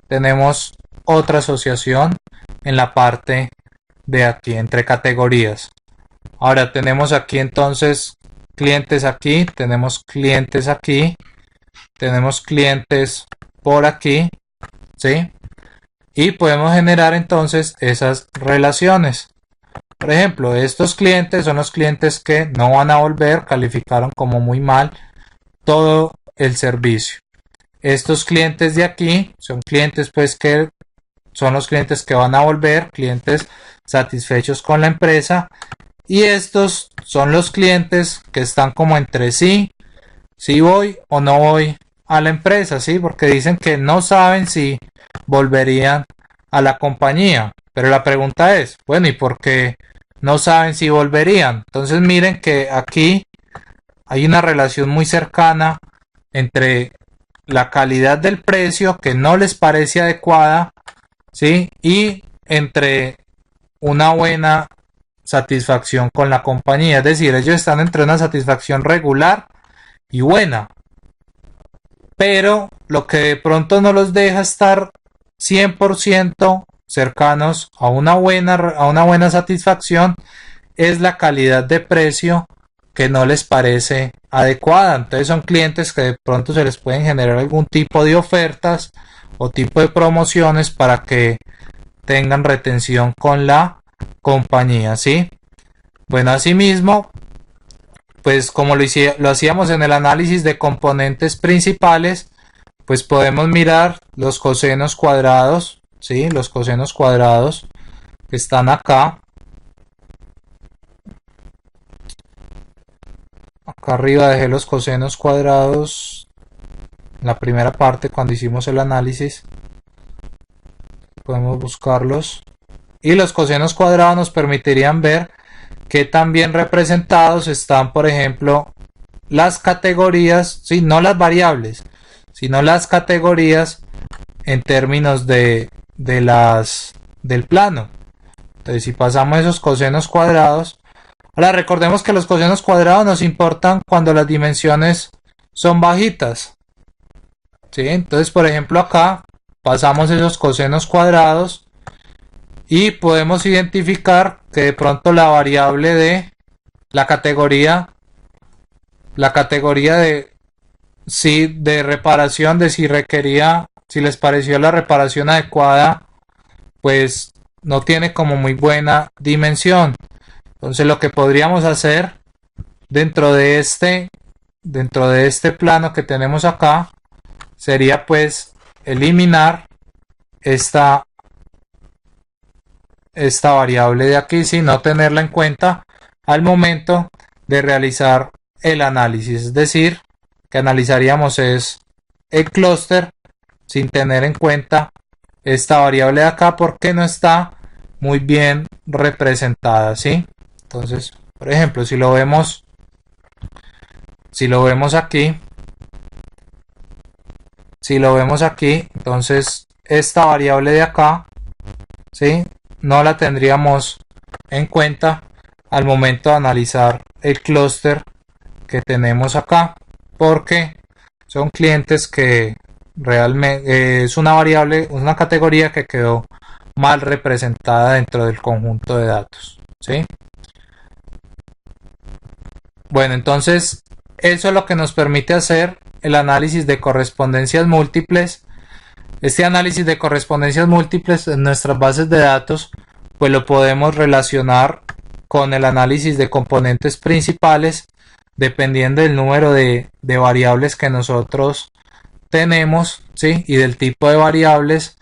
tenemos otra asociación en la parte de aquí, entre categorías. Ahora tenemos aquí entonces clientes aquí, tenemos clientes aquí, tenemos clientes por aquí, ¿sí? Y podemos generar entonces esas relaciones. Por ejemplo, estos clientes son los clientes que no van a volver, calificaron como muy mal todo el servicio. Estos clientes de aquí son clientes pues que son los clientes que van a volver, clientes satisfechos con la empresa. Y estos son los clientes que están como entre sí, si voy o no voy a la empresa, ¿sí? Porque dicen que no saben si volverían a la compañía. Pero la pregunta es, bueno, ¿y por qué no saben si volverían? Entonces miren que aquí hay una relación muy cercana entre la calidad del precio que no les parece adecuada, ¿sí? Y entre una buena satisfacción con la compañía. Es decir, ellos están entre una satisfacción regular y buena. Pero lo que de pronto no los deja estar 100% cercanos a una buena satisfacción es la calidad de precio que no les parece adecuada. Entonces son clientes que de pronto se les pueden generar algún tipo de ofertas o tipo de promociones para que tengan retención con la compañía, ¿sí? Bueno, asimismo, pues como lo hacíamos en el análisis de componentes principales, pues podemos mirar los cosenos cuadrados, ¿sí? Los cosenos cuadrados que están acá. Acá arriba dejé los cosenos cuadrados en la primera parte cuando hicimos el análisis. Podemos buscarlos. Y los cosenos cuadrados nos permitirían ver que también representados están, por ejemplo, las categorías, sí, no las variables, sino las categorías en términos del plano. Entonces, si pasamos esos cosenos cuadrados, ahora recordemos que los cosenos cuadrados nos importan cuando las dimensiones son bajitas, ¿sí? Entonces, por ejemplo, acá pasamos esos cosenos cuadrados y podemos identificar que de pronto la variable de la categoría de reparación, de si les pareció la reparación adecuada, pues no tiene como muy buena dimensión. Entonces lo que podríamos hacer dentro de este plano que tenemos acá sería pues eliminar esta variable de aquí, sin no tenerla en cuenta al momento de realizar el análisis. Es decir, que analizaríamos es el clúster sin tener en cuenta esta variable de acá porque no está muy bien representada, ¿sí? Entonces, por ejemplo, si lo vemos aquí, entonces esta variable de acá, ¿sí?, no la tendríamos en cuenta al momento de analizar el clúster que tenemos acá, porque son clientes que realmente es una variable, una categoría que quedó mal representada dentro del conjunto de datos, ¿sí? Bueno, entonces eso es lo que nos permite hacer el análisis de correspondencias múltiples. Este análisis de correspondencias múltiples en nuestras bases de datos pues lo podemos relacionar con el análisis de componentes principales dependiendo del número de variables que nosotros tenemos, ¿sí?, y del tipo de variables,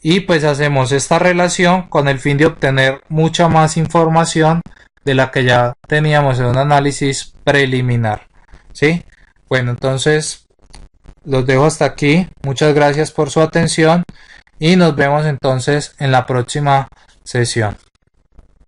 y pues hacemos esta relación con el fin de obtener mucha más información de la que ya teníamos en un análisis preliminar, ¿sí? Bueno, entonces los dejo hasta aquí. Muchas gracias por su atención y nos vemos entonces en la próxima sesión.